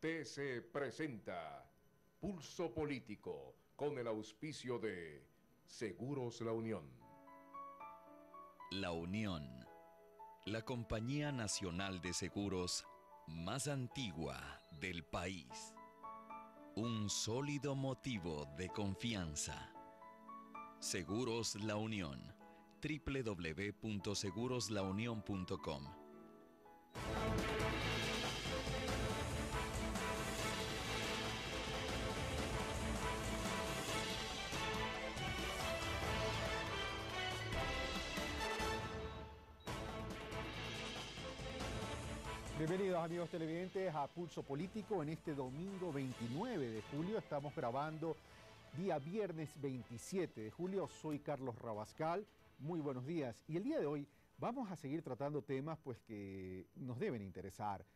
TC presenta Pulso Político con el auspicio de Seguros La Unión. La Unión, la compañía nacional de seguros más antigua del país. Un sólido motivo de confianza. Seguros La Unión. www.seguroslaunion.com. Bienvenidos amigos televidentes a Pulso Político en este domingo 29 de julio. Estamos grabando día viernes 27 de julio. Soy Carlos Rabascal. Muy buenos días. Y el día de hoy vamos a seguir tratando temas pues que nos deben interesar.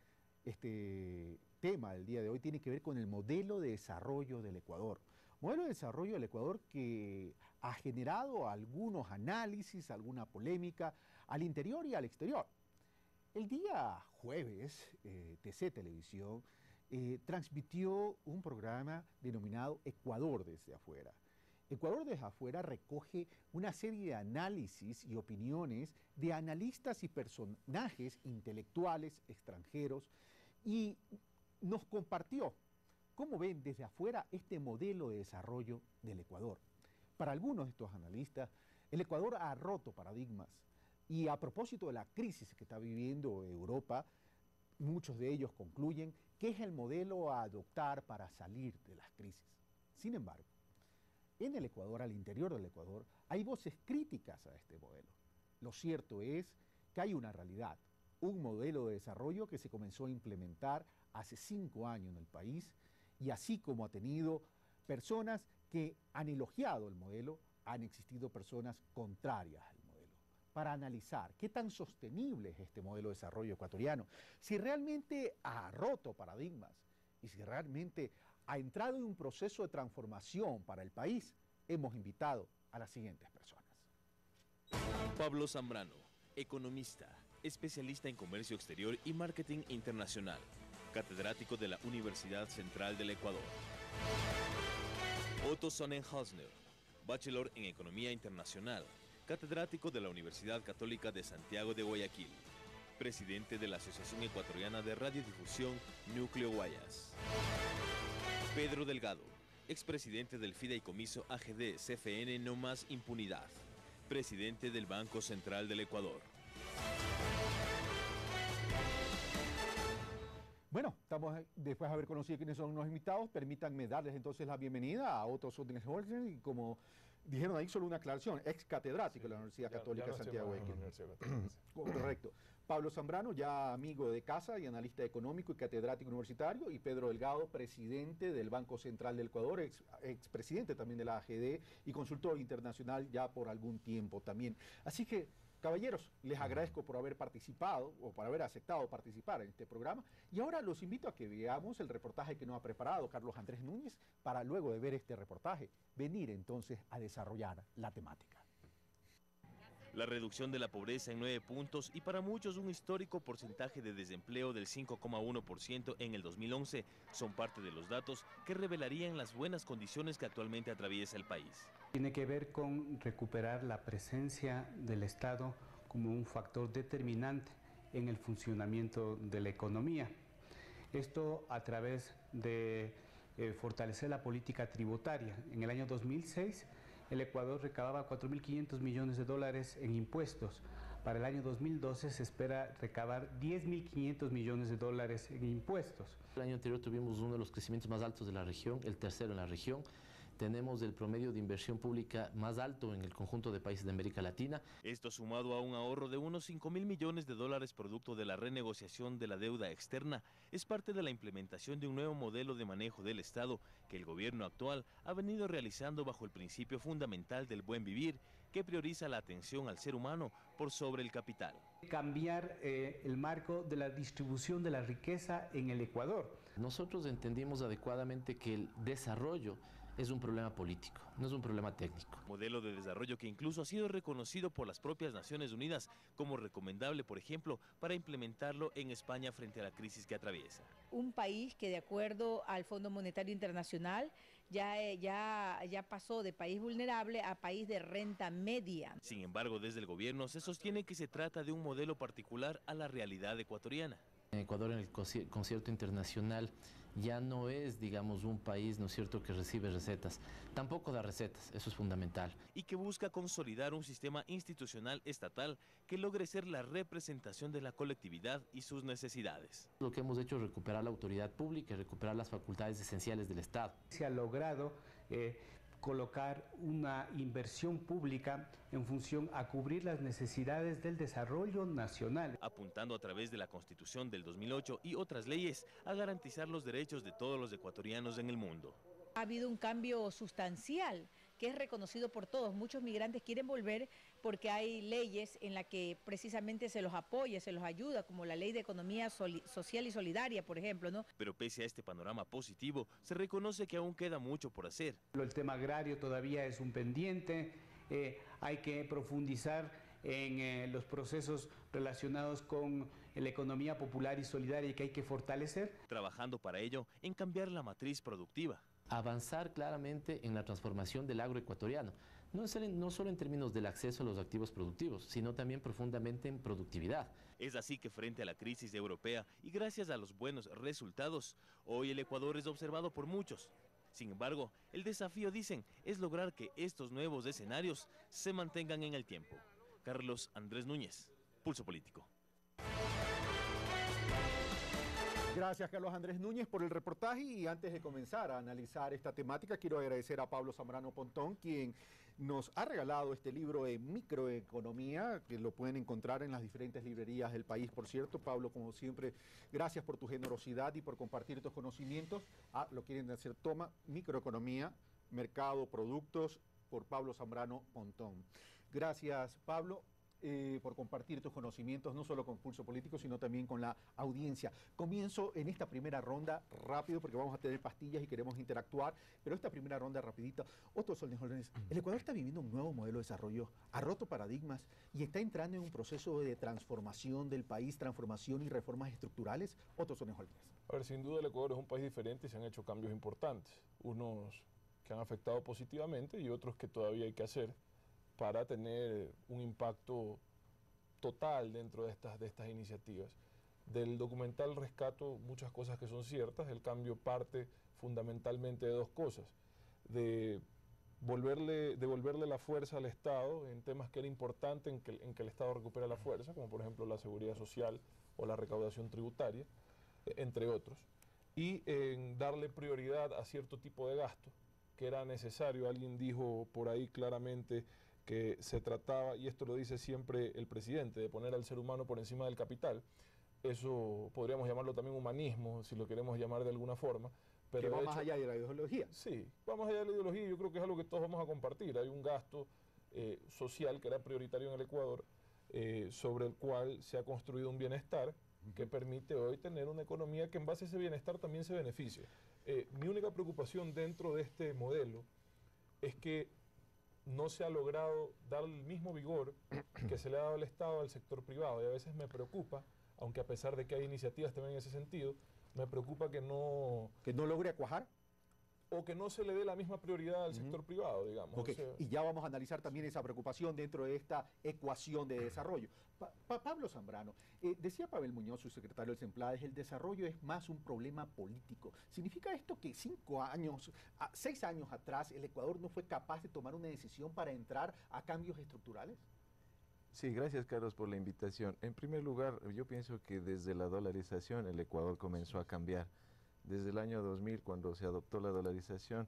Este tema del día de hoy tiene que ver con el modelo de desarrollo del Ecuador. Modelo de desarrollo del Ecuador que ha generado algunos análisis, alguna polémica al interior y al exterior. El día jueves, TC Televisión transmitió un programa denominado Ecuador desde afuera. Ecuador desde afuera recoge una serie de análisis y opiniones de analistas y personajes intelectuales extranjeros y nos compartió cómo ven desde afuera este modelo de desarrollo del Ecuador. Para algunos de estos analistas, el Ecuador ha roto paradigmas. Y a propósito de la crisis que está viviendo Europa, muchos de ellos concluyen que es el modelo a adoptar para salir de las crisis. Sin embargo, en el Ecuador, al interior del Ecuador, hay voces críticas a este modelo. Lo cierto es que hay una realidad, un modelo de desarrollo que se comenzó a implementar hace 5 años en el país y así como ha tenido personas que han elogiado el modelo, han existido personas contrarias al modelo. Para analizar qué tan sostenible es este modelo de desarrollo ecuatoriano, si realmente ha roto paradigmas y si realmente ha entrado en un proceso de transformación para el país, hemos invitado a las siguientes personas. Pablo Zambrano, economista, especialista en comercio exterior y marketing internacional, catedrático de la Universidad Central del Ecuador. Otto Sonnenhausner, bachelor en economía internacional, catedrático de la Universidad Católica de Santiago de Guayaquil, presidente de la Asociación Ecuatoriana de Radiodifusión Núcleo Guayas. Pedro Delgado, expresidente del Fideicomiso AGD CFN No Más Impunidad, presidente del Banco Central del Ecuador. Bueno, después de haber conocido quiénes son los invitados, permítanme darles entonces la bienvenida a Otto Sonnenhausner y como dijeron ahí, solo una aclaración, ex catedrático de la Universidad Católica de Santiago de Guayaquil. Correcto. Pablo Zambrano, ya amigo de casa y analista económico y catedrático universitario, y Pedro Delgado, presidente del Banco Central del Ecuador, expresidente también de la AGD y consultor internacional ya por algún tiempo también. Así que, caballeros, les agradezco por haber participado o por haber aceptado participar en este programa y ahora los invito a que veamos el reportaje que nos ha preparado Carlos Andrés Núñez para luego de ver este reportaje venir entonces a desarrollar la temática. La reducción de la pobreza en 9 puntos y para muchos un histórico porcentaje de desempleo del 5,1% en el 2011 son parte de los datos que revelarían las buenas condiciones que actualmente atraviesa el país. Tiene que ver con recuperar la presencia del Estado como un factor determinante en el funcionamiento de la economía. Esto a través de fortalecer la política tributaria. En el año 2006 el Ecuador recababa 4.500 millones de dólares en impuestos. Para el año 2012 se espera recabar 10.500 millones de dólares en impuestos. El año anterior tuvimos uno de los crecimientos más altos de la región, el tercero en la región. Tenemos el promedio de inversión pública más alto en el conjunto de países de América Latina. Esto sumado a un ahorro de unos 5.000 millones de dólares producto de la renegociación de la deuda externa, es parte de la implementación de un nuevo modelo de manejo del Estado que el gobierno actual ha venido realizando bajo el principio fundamental del buen vivir, que prioriza la atención al ser humano por sobre el capital. Cambiar el marco de la distribución de la riqueza en el Ecuador. Nosotros entendimos adecuadamente que el desarrollo es un problema político, no es un problema técnico. Modelo de desarrollo que incluso ha sido reconocido por las propias Naciones Unidas como recomendable, por ejemplo, para implementarlo en España frente a la crisis que atraviesa. Un país que de acuerdo al Fondo Monetario Internacional ya pasó de país vulnerable a país de renta media. Sin embargo, desde el gobierno se sostiene que se trata de un modelo particular a la realidad ecuatoriana. En Ecuador, en el concierto internacional, ya no es, digamos, un país, ¿no es cierto?, que recibe recetas. Tampoco da recetas, eso es fundamental. Y que busca consolidar un sistema institucional estatal que logre ser la representación de la colectividad y sus necesidades. Lo que hemos hecho es recuperar la autoridad pública y recuperar las facultades esenciales del Estado. Se ha logrado colocar una inversión pública en función a cubrir las necesidades del desarrollo nacional. Apuntando a través de la Constitución del 2008 y otras leyes a garantizar los derechos de todos los ecuatorianos en el mundo. Ha habido un cambio sustancial que es reconocido por todos. Muchos migrantes quieren volver porque hay leyes en las que precisamente se los apoya, se los ayuda, como la Ley de Economía Social y Solidaria, por ejemplo, ¿no? Pero pese a este panorama positivo, se reconoce que aún queda mucho por hacer. El tema agrario todavía es un pendiente, hay que profundizar en los procesos relacionados con la economía popular y solidaria que hay que fortalecer. Trabajando para ello en cambiar la matriz productiva. Avanzar claramente en la transformación del agroecuatoriano, no solo en términos del acceso a los activos productivos, sino también profundamente en productividad. Es así que frente a la crisis europea y gracias a los buenos resultados, hoy el Ecuador es observado por muchos. Sin embargo, el desafío, dicen, es lograr que estos nuevos escenarios se mantengan en el tiempo. Carlos Andrés Núñez, Pulso Político. Gracias, Carlos Andrés Núñez, por el reportaje. Y antes de comenzar a analizar esta temática, quiero agradecer a Pablo Zambrano Pontón, quien nos ha regalado este libro de microeconomía, que lo pueden encontrar en las diferentes librerías del país. Por cierto, Pablo, como siempre, gracias por tu generosidad y por compartir tus conocimientos. Lo quieren hacer, toma, microeconomía, mercado, productos, por Pablo Zambrano Pontón. Gracias, Pablo, por compartir tus conocimientos, no solo con Pulso Político, sino también con la audiencia. Comienzo en esta primera ronda rápido, porque vamos a tener pastillas y queremos interactuar, pero esta primera ronda rapidita. Otto Solnejolnes, el Ecuador está viviendo un nuevo modelo de desarrollo, ha roto paradigmas y está entrando en un proceso de transformación del país, transformación y reformas estructurales. Otto Solnejolnes. A ver, sin duda el Ecuador es un país diferente y se han hecho cambios importantes, unos que han afectado positivamente y otros que todavía hay que hacer para tener un impacto total dentro de estas iniciativas. Del documental rescato muchas cosas que son ciertas. El cambio parte fundamentalmente de dos cosas: de devolverle la fuerza al Estado en temas que era importante en que el Estado recupera la fuerza, como por ejemplo la seguridad social o la recaudación tributaria, entre otros, y en darle prioridad a cierto tipo de gasto que era necesario. Alguien dijo por ahí claramente que se trataba, y esto lo dice siempre el presidente, de poner al ser humano por encima del capital. Eso podríamos llamarlo también humanismo, si lo queremos llamar de alguna forma. Pero que va más allá de la ideología. Sí, va más allá de la ideología. Yo creo que es algo que todos vamos a compartir. Hay un gasto social que era prioritario en el Ecuador, sobre el cual se ha construido un bienestar que permite hoy tener una economía que en base a ese bienestar también se beneficia. Mi única preocupación dentro de este modelo es que no se ha logrado dar el mismo vigor que se le ha dado al Estado al sector privado, y a veces me preocupa, aunque a pesar de que hay iniciativas también en ese sentido, me preocupa que no logre cuajar o que no se le dé la misma prioridad al sector privado, digamos. Okay. O sea, y ya vamos a analizar también esa preocupación dentro de esta ecuación de desarrollo. Pablo Zambrano, decía Pavel Muñoz, su secretario del Semplades, el desarrollo es más un problema político. ¿Significa esto que 6 años atrás el Ecuador no fue capaz de tomar una decisión para entrar a cambios estructurales? Sí, gracias Carlos por la invitación. En primer lugar, yo pienso que desde la dolarización el Ecuador comenzó a cambiar. Desde el año 2000, cuando se adoptó la dolarización,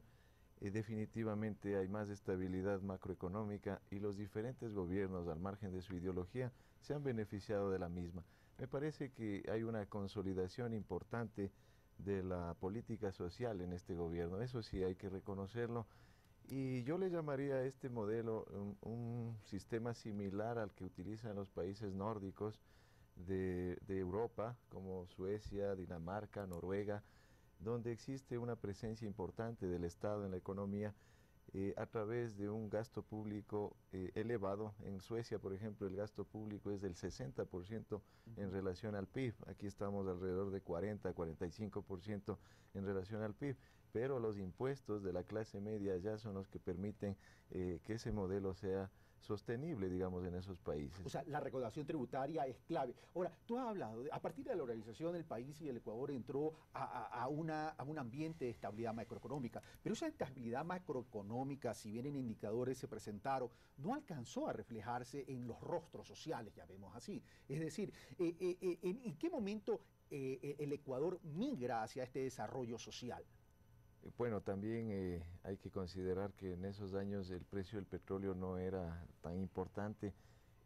definitivamente hay más estabilidad macroeconómica y los diferentes gobiernos, al margen de su ideología, se han beneficiado de la misma. Me parece que hay una consolidación importante de la política social en este gobierno, eso sí hay que reconocerlo. Y yo le llamaría a este modelo un sistema similar al que utilizan los países nórdicos de Europa, como Suecia, Dinamarca, Noruega, donde existe una presencia importante del Estado en la economía a través de un gasto público elevado. En Suecia, por ejemplo, el gasto público es del 60% en relación al PIB. Aquí estamos alrededor de 40-45% en relación al PIB. Pero los impuestos de la clase media ya son los que permiten que ese modelo sea sostenible, digamos, en esos países. O sea, la recaudación tributaria es clave. Ahora, tú has hablado, a partir de la organización, el país y el Ecuador entró a un ambiente de estabilidad macroeconómica, pero esa estabilidad macroeconómica, si bien en indicadores se presentaron, no alcanzó a reflejarse en los rostros sociales, ya vemos así. Es decir, ¿en qué momento el Ecuador migra hacia este desarrollo social? Bueno, también hay que considerar que en esos años el precio del petróleo no era tan importante.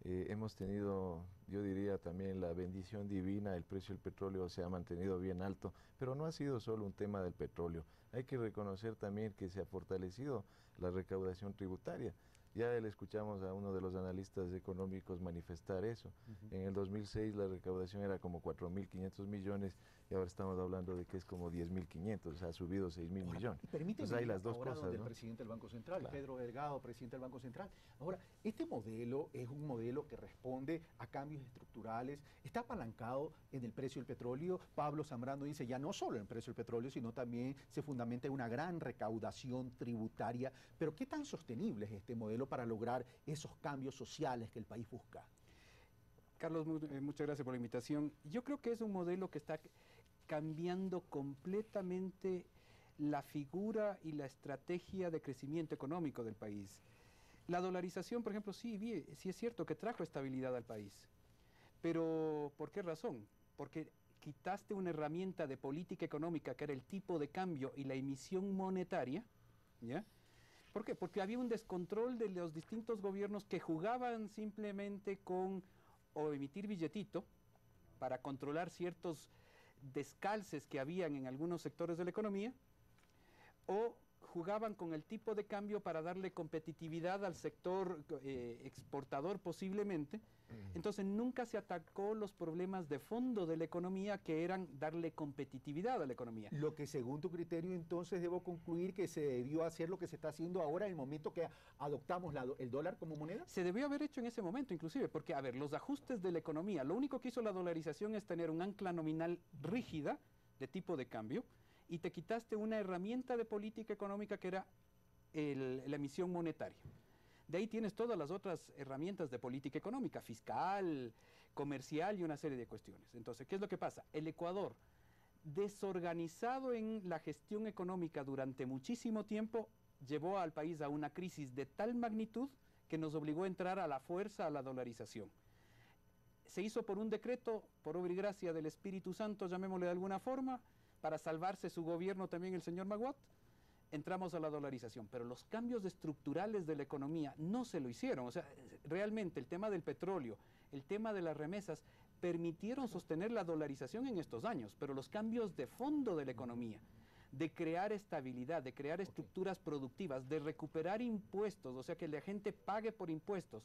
Hemos tenido, yo diría también la bendición divina, el precio del petróleo se ha mantenido bien alto, pero no ha sido solo un tema del petróleo. Hay que reconocer también que se ha fortalecido la recaudación tributaria. Ya le escuchamos a uno de los analistas económicos manifestar eso. En el 2006 la recaudación era como 4.500 millones y ahora estamos hablando de que es como 10.500, o sea, ha subido 6.000 millones. Permíteme, hay las dos ahora cosas, del ¿no? presidente del Banco Central, Claro. Pedro Delgado, presidente del Banco Central. Ahora, este modelo es un modelo que responde a cambios estructurales, está apalancado en el precio del petróleo. Pablo Zambrano dice ya no solo en el precio del petróleo, sino también se fundamenta en una gran recaudación tributaria. Pero ¿qué tan sostenible es este modelo para lograr esos cambios sociales que el país busca? Carlos, muchas gracias por la invitación. Yo creo que es un modelo que está cambiando completamente la figura y la estrategia de crecimiento económico del país. La dolarización, por ejemplo, sí es cierto que trajo estabilidad al país, pero ¿por qué razón? Porque quitaste una herramienta de política económica que era el tipo de cambio y la emisión monetaria, ¿ya? ¿Por qué? Porque había un descontrol de los distintos gobiernos que jugaban simplemente con o emitir billetito para controlar ciertos descalces que habían en algunos sectores de la economía, o jugaban con el tipo de cambio para darle competitividad al sector exportador posiblemente. Entonces nunca se atacó los problemas de fondo de la economía, que eran darle competitividad a la economía. Lo que según tu criterio entonces debo concluir que se debió hacer lo que se está haciendo ahora en el momento que adoptamos el dólar como moneda. Se debió haber hecho en ese momento inclusive, porque a ver, los ajustes de la economía, lo único que hizo la dolarización es tener un ancla nominal rígida de tipo de cambio, y te quitaste una herramienta de política económica que era la emisión monetaria. De ahí tienes todas las otras herramientas de política económica, fiscal, comercial y una serie de cuestiones. Entonces, ¿qué es lo que pasa? El Ecuador, desorganizado en la gestión económica durante muchísimo tiempo, llevó al país a una crisis de tal magnitud que nos obligó a entrar a la fuerza a la dolarización. Se hizo por un decreto, por obra y gracia del Espíritu Santo, llamémosle de alguna forma, para salvarse su gobierno también el señor Maguat. Entramos a la dolarización, pero los cambios estructurales de la economía no se lo hicieron. O sea, realmente el tema del petróleo, el tema de las remesas, permitieron sostener la dolarización en estos años, pero los cambios de fondo de la economía, de crear estabilidad, de crear estructuras productivas, de recuperar impuestos, o sea, que la gente pague por impuestos,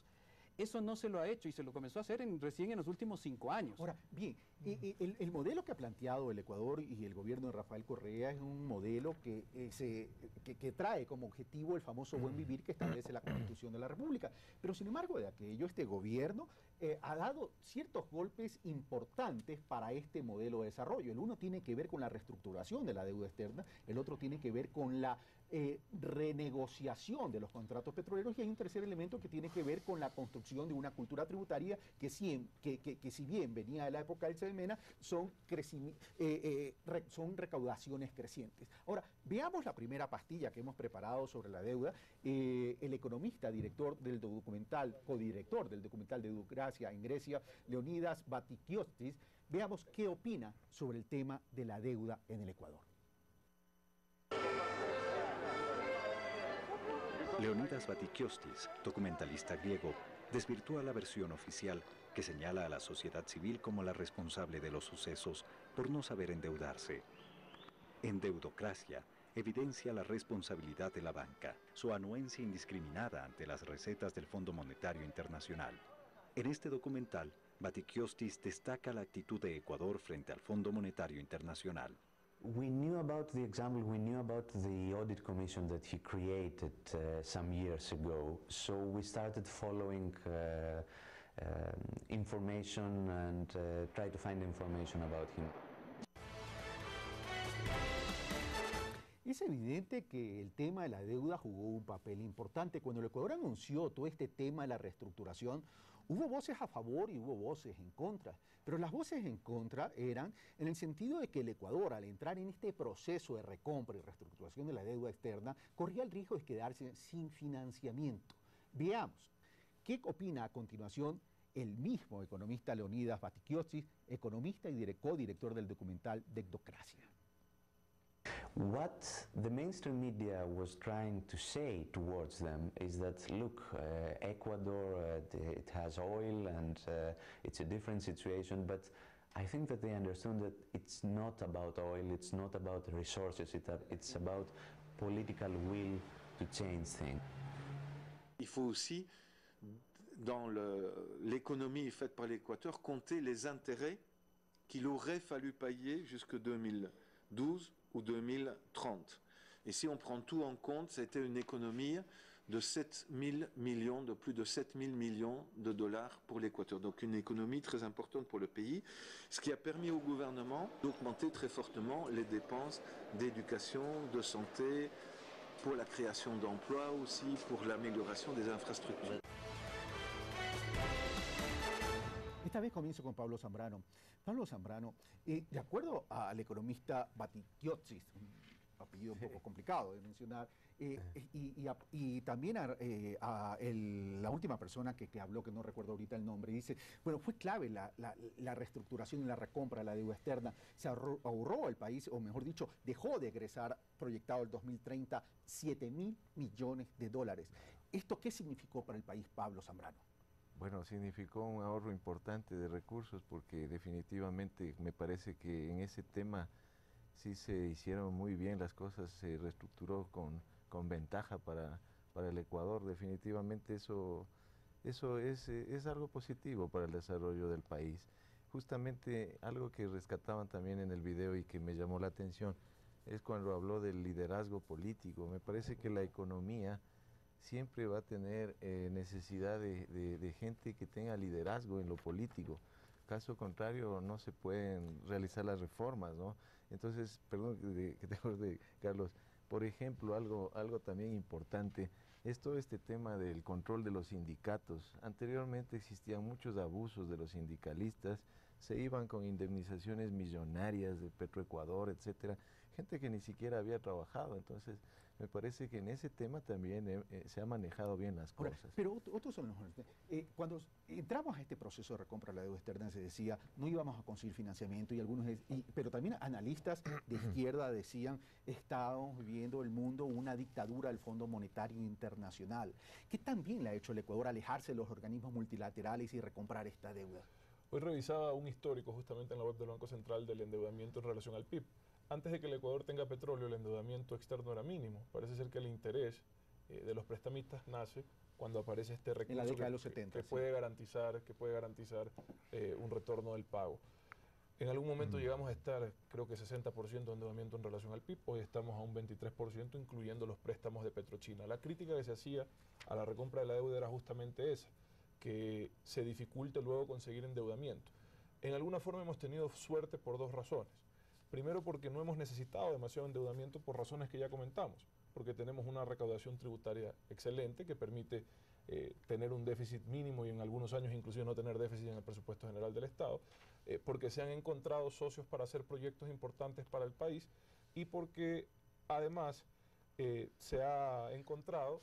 eso no se lo ha hecho y se lo comenzó a hacer recién en los últimos 5 años. Ahora, bien, el modelo que ha planteado el Ecuador y el gobierno de Rafael Correa es un modelo que trae como objetivo el famoso buen vivir que establece la Constitución de la República. Pero sin embargo, de aquello, este gobierno ha dado ciertos golpes importantes para este modelo de desarrollo. El uno tiene que ver con la reestructuración de la deuda externa, el otro tiene que ver con la renegociación de los contratos petroleros, y hay un tercer elemento que tiene que ver con la construcción de una cultura tributaria que si bien venía de la época del Semena, son recaudaciones crecientes. Ahora, veamos la primera pastilla que hemos preparado sobre la deuda. El economista, codirector del documental de Democracia en Grecia, Leonidas Batikiotis, veamos qué opina sobre el tema de la deuda en el Ecuador. Leonidas Batikiotis, documentalista griego, desvirtúa la versión oficial que señala a la sociedad civil como la responsable de los sucesos por no saber endeudarse. En Deudocracia evidencia la responsabilidad de la banca, su anuencia indiscriminada ante las recetas del Fondo Monetario Internacional. En este documental, Batikiotis destaca la actitud de Ecuador frente al Fondo Monetario Internacional. We knew about the example, we knew about the audit commission that he created some years ago, so we started following information and try to find information about him. Es evidente que el tema de la deuda jugó un papel importante. Cuando el Ecuador anunció todo este tema de la reestructuración, hubo voces a favor y hubo voces en contra. Pero las voces en contra eran en el sentido de que el Ecuador, al entrar en este proceso de recompra y reestructuración de la deuda externa, corría el riesgo de quedarse sin financiamiento. Veamos, ¿qué opina a continuación el mismo economista Leonidas Batikiotis, economista y codirector del documental Debtocracia? What the mainstream media was trying to say towards them is that, look, Ecuador, it has oil and it's a different situation, but I think that they understood that it's not about oil, it's not about resources, it's about political will to change things. Il faut aussi, dans l'économie faite par l'Équateur, compter les intérêts qu'il aurait fallu payer jusqu'en 2012 ou 2030. Et si on prend tout en compte, c'était une économie de 7 000 millions, de plus de 7 000 millions de dollars pour l'Équateur. Donc une économie très importante pour le pays, ce qui a permis au gouvernement d'augmenter très fortement les dépenses d'éducation, de santé, pour la création d'emplois aussi, pour l'amélioration des infrastructures. Esta vez comienzo con Pablo Zambrano. Pablo Zambrano, de acuerdo al economista Batikiotis, un apellido un poco complicado de mencionar, y también la última persona que habló, que no recuerdo ahorita el nombre, dice, bueno, fue clave la reestructuración y la recompra de la deuda externa. Se ahorró el país, o mejor dicho, dejó de egresar proyectado el 2030 7.000 millones de dólares. ¿Esto qué significó para el país, Pablo Zambrano? Bueno, significó un ahorro importante de recursos porque definitivamente me parece que en ese tema sí se hicieron muy bien las cosas, se reestructuró con ventaja para el Ecuador. Definitivamente eso es algo positivo para el desarrollo del país. Justamente algo que rescataban también en el video y que me llamó la atención es cuando habló del liderazgo político. Me parece que la economía siempre va a tener necesidad de gente que tenga liderazgo en lo político. Caso contrario, no se pueden realizar las reformas, ¿no? Entonces, perdón que te acorde, Carlos, por ejemplo, algo también importante es todo este tema del control de los sindicatos. Anteriormente existían muchos abusos de los sindicalistas, se iban con indemnizaciones millonarias de Petroecuador, etcétera, gente que ni siquiera había trabajado. Entonces, me parece que en ese tema también se han manejado bien las cosas. Ahora, pero otros son los... cuando entramos a este proceso de recompra de la deuda externa, se decía, no íbamos a conseguir financiamiento, pero también analistas de izquierda decían, estábamos viviendo el mundo una dictadura del Fondo Monetario Internacional. ¿Qué también le ha hecho el Ecuador alejarse de los organismos multilaterales y recomprar esta deuda? Hoy revisaba un histórico justamente en la web del Banco Central del endeudamiento en relación al PIB. Antes de que el Ecuador tenga petróleo, el endeudamiento externo era mínimo. Parece ser que el interés de los prestamistas nace cuando aparece este recurso en la década de los 70, que puede garantizar un retorno del pago. En algún momento llegamos a estar, creo que 60% de endeudamiento en relación al PIB, hoy estamos a un 23%, incluyendo los préstamos de Petrochina. La crítica que se hacía a la recompra de la deuda era justamente esa, que se dificulte luego conseguir endeudamiento. En alguna forma hemos tenido suerte por dos razones. Primero, porque no hemos necesitado demasiado endeudamiento por razones que ya comentamos, porque tenemos una recaudación tributaria excelente que permite tener un déficit mínimo y en algunos años inclusive no tener déficit en el presupuesto general del Estado, porque se han encontrado socios para hacer proyectos importantes para el país y porque además se ha encontrado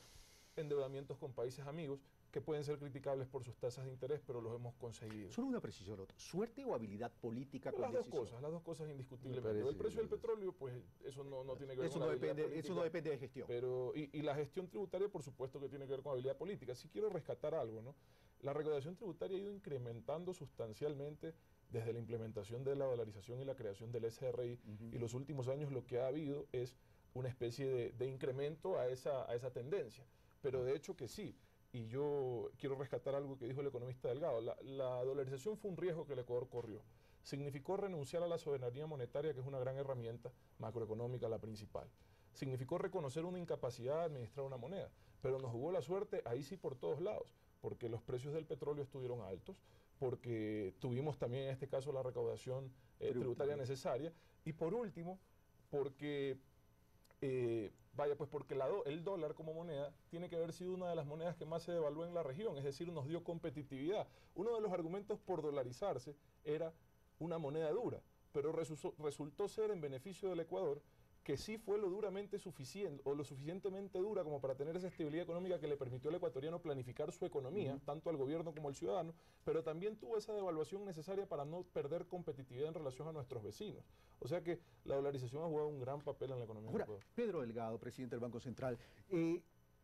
endeudamientos con países amigos que pueden ser criticables por sus tasas de interés, pero los hemos conseguido. Solo una precisión, ¿suerte o habilidad política con las dos cosas indiscutiblemente. El precio del petróleo, pues eso no tiene que ver con habilidad política. Eso no depende de gestión. Pero, y la gestión tributaria, por supuesto que tiene que ver con habilidad política. Si quiero rescatar algo, ¿no? La recaudación tributaria ha ido incrementando sustancialmente desde la implementación de la dolarización y la creación del SRI, y los últimos años lo que ha habido es una especie de incremento a esa tendencia. Pero de hecho que sí. Y yo quiero rescatar algo que dijo el economista Delgado. La dolarización fue un riesgo que el Ecuador corrió. Significó renunciar a la soberanía monetaria, que es una gran herramienta macroeconómica, la principal. Significó reconocer una incapacidad de administrar una moneda, pero nos jugó la suerte ahí sí por todos lados, porque los precios del petróleo estuvieron altos, porque tuvimos también en este caso la recaudación tributaria necesaria, y por último, porque porque el dólar como moneda tiene que haber sido una de las monedas que más se devaluó en la región, es decir, nos dio competitividad. Uno de los argumentos por dolarizarse era una moneda dura, pero resultó ser en beneficio del Ecuador, que sí fue lo duramente suficiente o lo suficientemente dura como para tener esa estabilidad económica que le permitió al ecuatoriano planificar su economía, tanto al gobierno como al ciudadano, pero también tuvo esa devaluación necesaria para no perder competitividad en relación a nuestros vecinos. O sea que la dolarización ha jugado un gran papel en la economía del Ecuador. Pedro Delgado, presidente del Banco Central,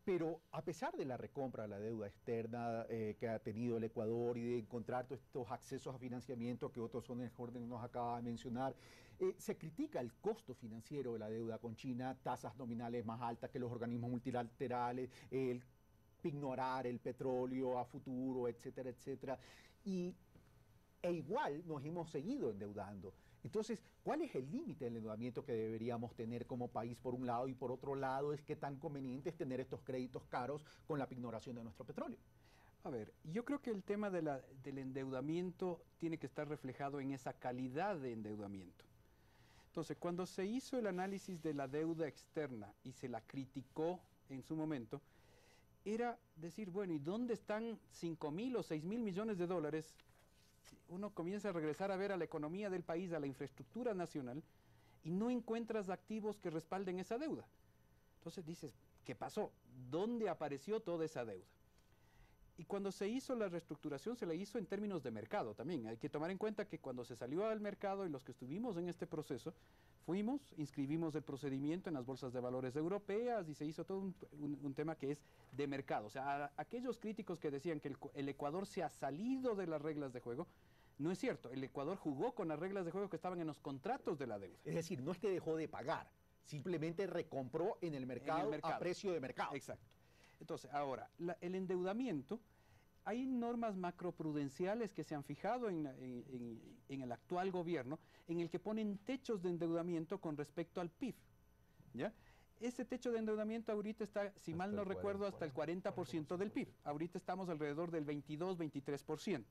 pero a pesar de la recompra de la deuda externa que ha tenido el Ecuador y de encontrar todos estos accesos a financiamiento que otros son en el orden nos acaba de mencionar, se critica el costo financiero de la deuda con China, tasas nominales más altas que los organismos multilaterales, el ignorar el petróleo a futuro, etcétera, etcétera. E igual nos hemos seguido endeudando. Entonces, ¿cuál es el límite del endeudamiento que deberíamos tener como país por un lado, y por otro lado es qué tan conveniente es tener estos créditos caros con la ignoración de nuestro petróleo? A ver, yo creo que el tema del endeudamiento tiene que estar reflejado en esa calidad de endeudamiento. Entonces, cuando se hizo el análisis de la deuda externa y se la criticó en su momento, era decir, bueno, ¿y dónde están 5.000 o 6.000 millones de dólares? Uno comienza a regresar a ver a la economía del país, a la infraestructura nacional, y no encuentras activos que respalden esa deuda. Entonces dices, ¿qué pasó? ¿Dónde apareció toda esa deuda? Y cuando se hizo la reestructuración, se la hizo en términos de mercado también. Hay que tomar en cuenta que cuando se salió al mercado y los que estuvimos en este proceso, inscribimos el procedimiento en las bolsas de valores europeas y se hizo todo un tema que es de mercado. O sea, aquellos críticos que decían que el Ecuador se ha salido de las reglas de juego, no es cierto. El Ecuador jugó con las reglas de juego que estaban en los contratos de la deuda. Es decir, no es que dejó de pagar, simplemente recompró en el mercado a precio de mercado. Exacto. Entonces, ahora, el endeudamiento, hay normas macroprudenciales que se han fijado en el actual gobierno, en el que ponen techos de endeudamiento con respecto al PIB, ¿ya? Ese techo de endeudamiento ahorita está, si mal no recuerdo, hasta el 40% del PIB. Ahorita estamos alrededor del 22-23%.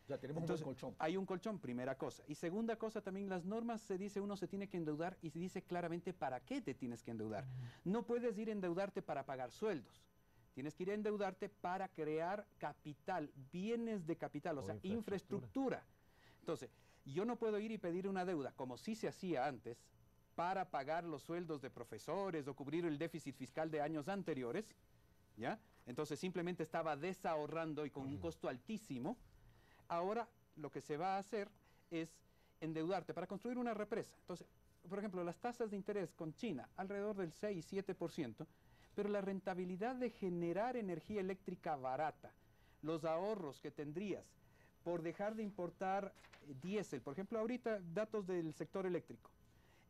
Ya tenemos Entonces, un colchón. Hay un colchón, primera cosa. Y segunda cosa, también las normas se dice uno se tiene que endeudar y se dice claramente para qué te tienes que endeudar. No puedes ir a endeudarte para pagar sueldos. Tienes que ir a endeudarte para crear capital, bienes de capital, o sea, infraestructura. Entonces, yo no puedo ir y pedir una deuda, como sí se hacía antes, para pagar los sueldos de profesores o cubrir el déficit fiscal de años anteriores, ¿ya? Entonces, simplemente estaba desahorrando y con un costo altísimo. Ahora, lo que se va a hacer es endeudarte para construir una represa. Entonces, por ejemplo, las tasas de interés con China, alrededor del 6-7%, pero la rentabilidad de generar energía eléctrica barata, los ahorros que tendrías por dejar de importar diésel, por ejemplo, ahorita datos del sector eléctrico.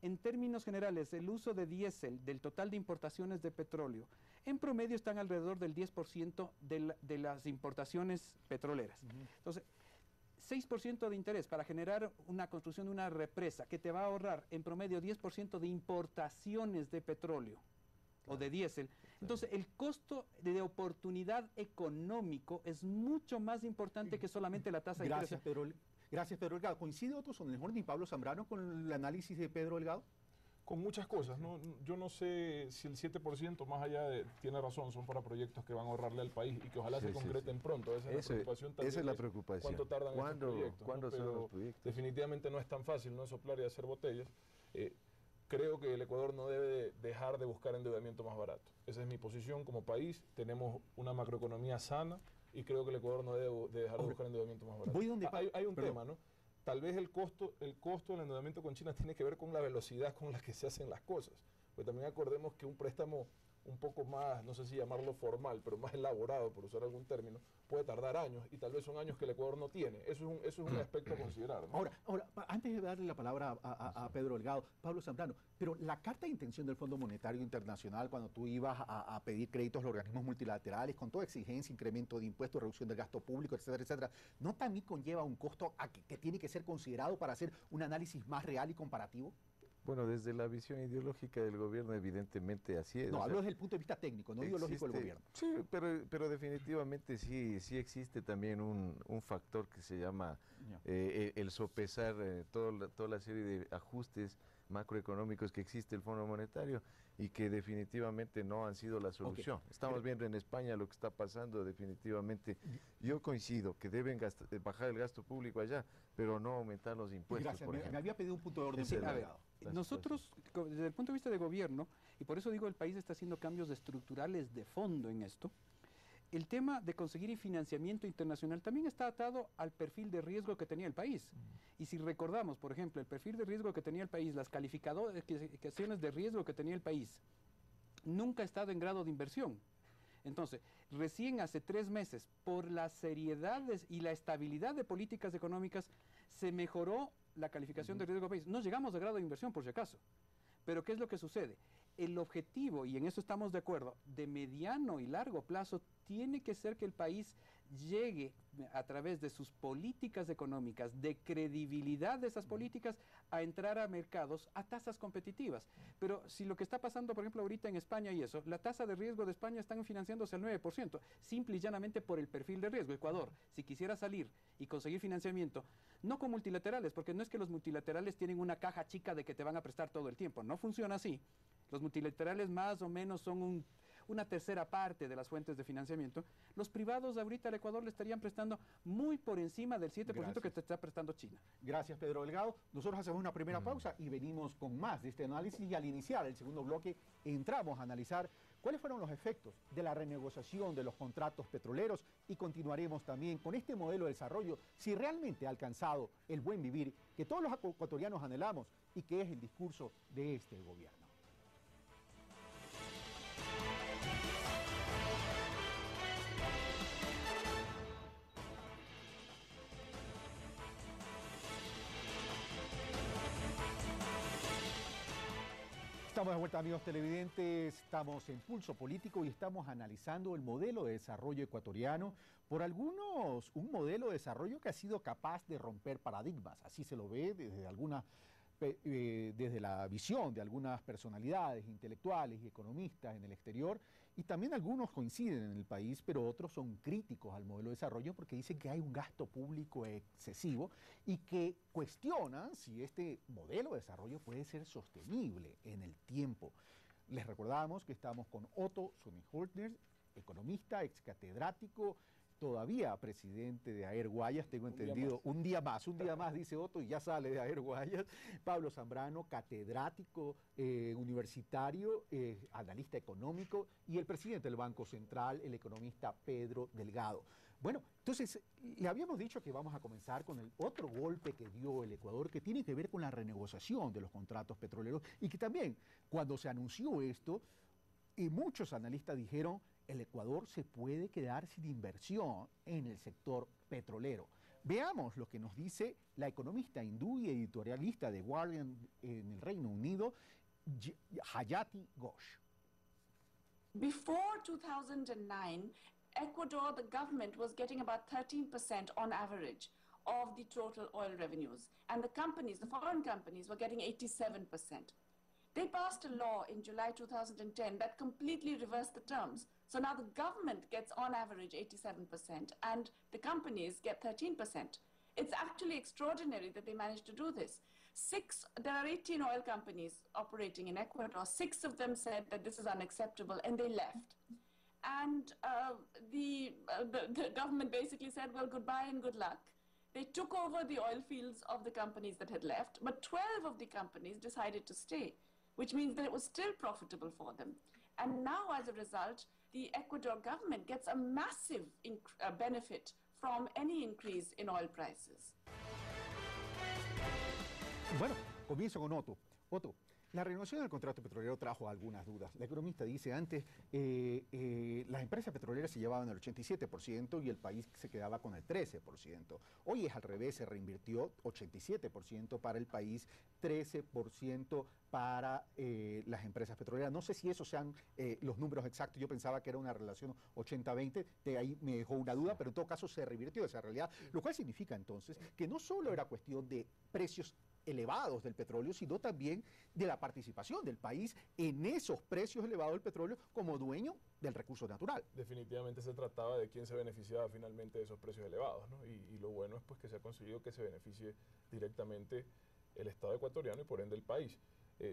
En términos generales, el uso de diésel del total de importaciones de petróleo, en promedio están alrededor del 10% de las importaciones petroleras. Entonces, 6% de interés para generar una construcción de una represa que te va a ahorrar en promedio 10% de importaciones de petróleo o de diésel. Entonces, el costo de oportunidad económico es mucho más importante que solamente la tasa de interés. Gracias, Pedro Delgado. ¿Coincide otro sonejón ni Pablo Zambrano con el análisis de Pedro Delgado? Con muchas cosas, ¿no? Yo no sé si el 7% más allá tiene razón, son para proyectos que van a ahorrarle al país y que ojalá se concreten pronto. Esa es la preocupación también. Esa es la preocupación. ¿Cuánto tardan estos proyectos? ¿Cuándo son los proyectos? Definitivamente no es tan fácil, no soplar y hacer botellas. Creo que el Ecuador no debe dejar de buscar endeudamiento más barato. Esa es mi posición como país. Tenemos una macroeconomía sana y creo que el Ecuador no debe dejar de buscar endeudamiento más barato. Hay un tema, ¿no? Tal vez el costo del endeudamiento con China tiene que ver con la velocidad con la que se hacen las cosas. Pues también acordemos que un préstamo un poco más, no sé si llamarlo formal, pero más elaborado, por usar algún término, puede tardar años, y tal vez son años que el Ecuador no tiene. Eso es un aspecto a considerar, ¿no? Ahora, antes de darle la palabra a Pedro Delgado, Pablo Zambrano, pero la carta de intención del Fondo Monetario Internacional, cuando tú ibas a pedir créditos a los organismos multilaterales, con toda exigencia, incremento de impuestos, reducción del gasto público, etcétera, etcétera, ¿no también conlleva un costo que tiene que ser considerado para hacer un análisis más real y comparativo? Bueno, desde la visión ideológica del gobierno, evidentemente así es. No, hablo desde el punto de vista técnico, no ideológico del gobierno. Sí, pero definitivamente sí existe también un factor que se llama el sopesar toda la serie de ajustes macroeconómicos que existe el Fondo Monetario y que definitivamente no han sido la solución. Estamos viendo en España lo que está pasando, definitivamente. Yo coincido que deben bajar el gasto público allá, pero no aumentar los impuestos. Gracias, por ejemplo. me había pedido un punto de orden. Sí, a ver, nosotros, desde el punto de vista de gobierno, y por eso digo el país está haciendo cambios estructurales de fondo en esto, el tema de conseguir financiamiento internacional también está atado al perfil de riesgo que tenía el país. Y si recordamos, por ejemplo, el perfil de riesgo que tenía el país, las calificaciones de riesgo que tenía el país, nunca ha estado en grado de inversión. Entonces, recién hace 3 meses, por la seriedad y la estabilidad de políticas económicas, se mejoró la calificación de riesgo del país. No llegamos a grado de inversión, por si acaso. Pero ¿qué es lo que sucede? El objetivo, y en eso estamos de acuerdo, de mediano y largo plazo, tiene que ser que el país llegue a través de sus políticas económicas, de credibilidad de esas políticas, a entrar a mercados a tasas competitivas. Pero si lo que está pasando, por ejemplo, ahorita en España y eso, la tasa de riesgo de España están financiándose al 9%, simple y llanamente por el perfil de riesgo. Ecuador, si quisiera salir y conseguir financiamiento, no con multilaterales, porque no es que los multilaterales tienen una caja chica de que te van a prestar todo el tiempo, no funciona así. Los multilaterales más o menos son una tercera parte de las fuentes de financiamiento. Los privados ahorita al Ecuador le estarían prestando muy por encima del 7% que te está prestando China. Gracias, Pedro Delgado. Nosotros hacemos una primera pausa y venimos con más de este análisis, y al iniciar el segundo bloque entramos a analizar cuáles fueron los efectos de la renegociación de los contratos petroleros, y continuaremos también con este modelo de desarrollo, si realmente ha alcanzado el buen vivir que todos los ecuatorianos anhelamos y que es el discurso de este gobierno. Estamos de vuelta, amigos televidentes, estamos en Pulso Político y estamos analizando el modelo de desarrollo ecuatoriano, por algunos un modelo de desarrollo que ha sido capaz de romper paradigmas. Así se lo ve desde la visión de algunas personalidades intelectuales y economistas en el exterior, y también algunos coinciden en el país, pero otros son críticos al modelo de desarrollo porque dicen que hay un gasto público excesivo y que cuestionan si este modelo de desarrollo puede ser sostenible en el tiempo. Les recordamos que estamos con Otto Sonnenholtner, economista, ex catedrático, todavía presidente de AER Guayas, tengo entendido, un día más, dice Otto, y ya sale de AER Guayas. Pablo Zambrano, catedrático universitario, analista económico, y el presidente del Banco Central, el economista Pedro Delgado. Bueno, entonces, le habíamos dicho que vamos a comenzar con el otro golpe que dio el Ecuador, que tiene que ver con la renegociación de los contratos petroleros, y que también, cuando se anunció esto, muchos analistas dijeron, el Ecuador se puede quedar sin inversión en el sector petrolero. Veamos lo que nos dice la economista hindú y editorialista de Guardian en el Reino Unido, Hayati Ghosh. Before 2009, Ecuador, the government was getting about 13% on average of the total oil revenues. And the companies, the foreign companies, were getting 87%. They passed a law in July 2010 that completely reversed the terms. So now the government gets on average 87% and the companies get 13%. It's actually extraordinary that they managed to do this. There are 18 oil companies operating in Ecuador. 6 of them said that this is unacceptable and they left. And the government basically said, well, goodbye and good luck. They took over the oil fields of the companies that had left, but 12 of the companies decided to stay, which means that it was still profitable for them. And now, as a result, the Ecuador government gets a massive benefit from any increase in oil prices. Bueno, comienzo con Otto. Otto, La renovación del contrato petrolero trajo algunas dudas. La economista dice antes, las empresas petroleras se llevaban el 87% y el país se quedaba con el 13%. Hoy es al revés, se reinvirtió 87% para el país, 13% para las empresas petroleras. No sé si esos sean los números exactos, yo pensaba que era una relación 80-20, de ahí me dejó una duda, pero en todo caso se revirtió esa realidad, lo cual significa entonces que no solo era cuestión de precios elevados del petróleo, sino también de la participación del país en esos precios elevados del petróleo como dueño del recurso natural. Definitivamente se trataba de quién se beneficiaba finalmente de esos precios elevados, ¿no? Y lo bueno es pues que se ha conseguido que se beneficie directamente el Estado ecuatoriano y por ende el país.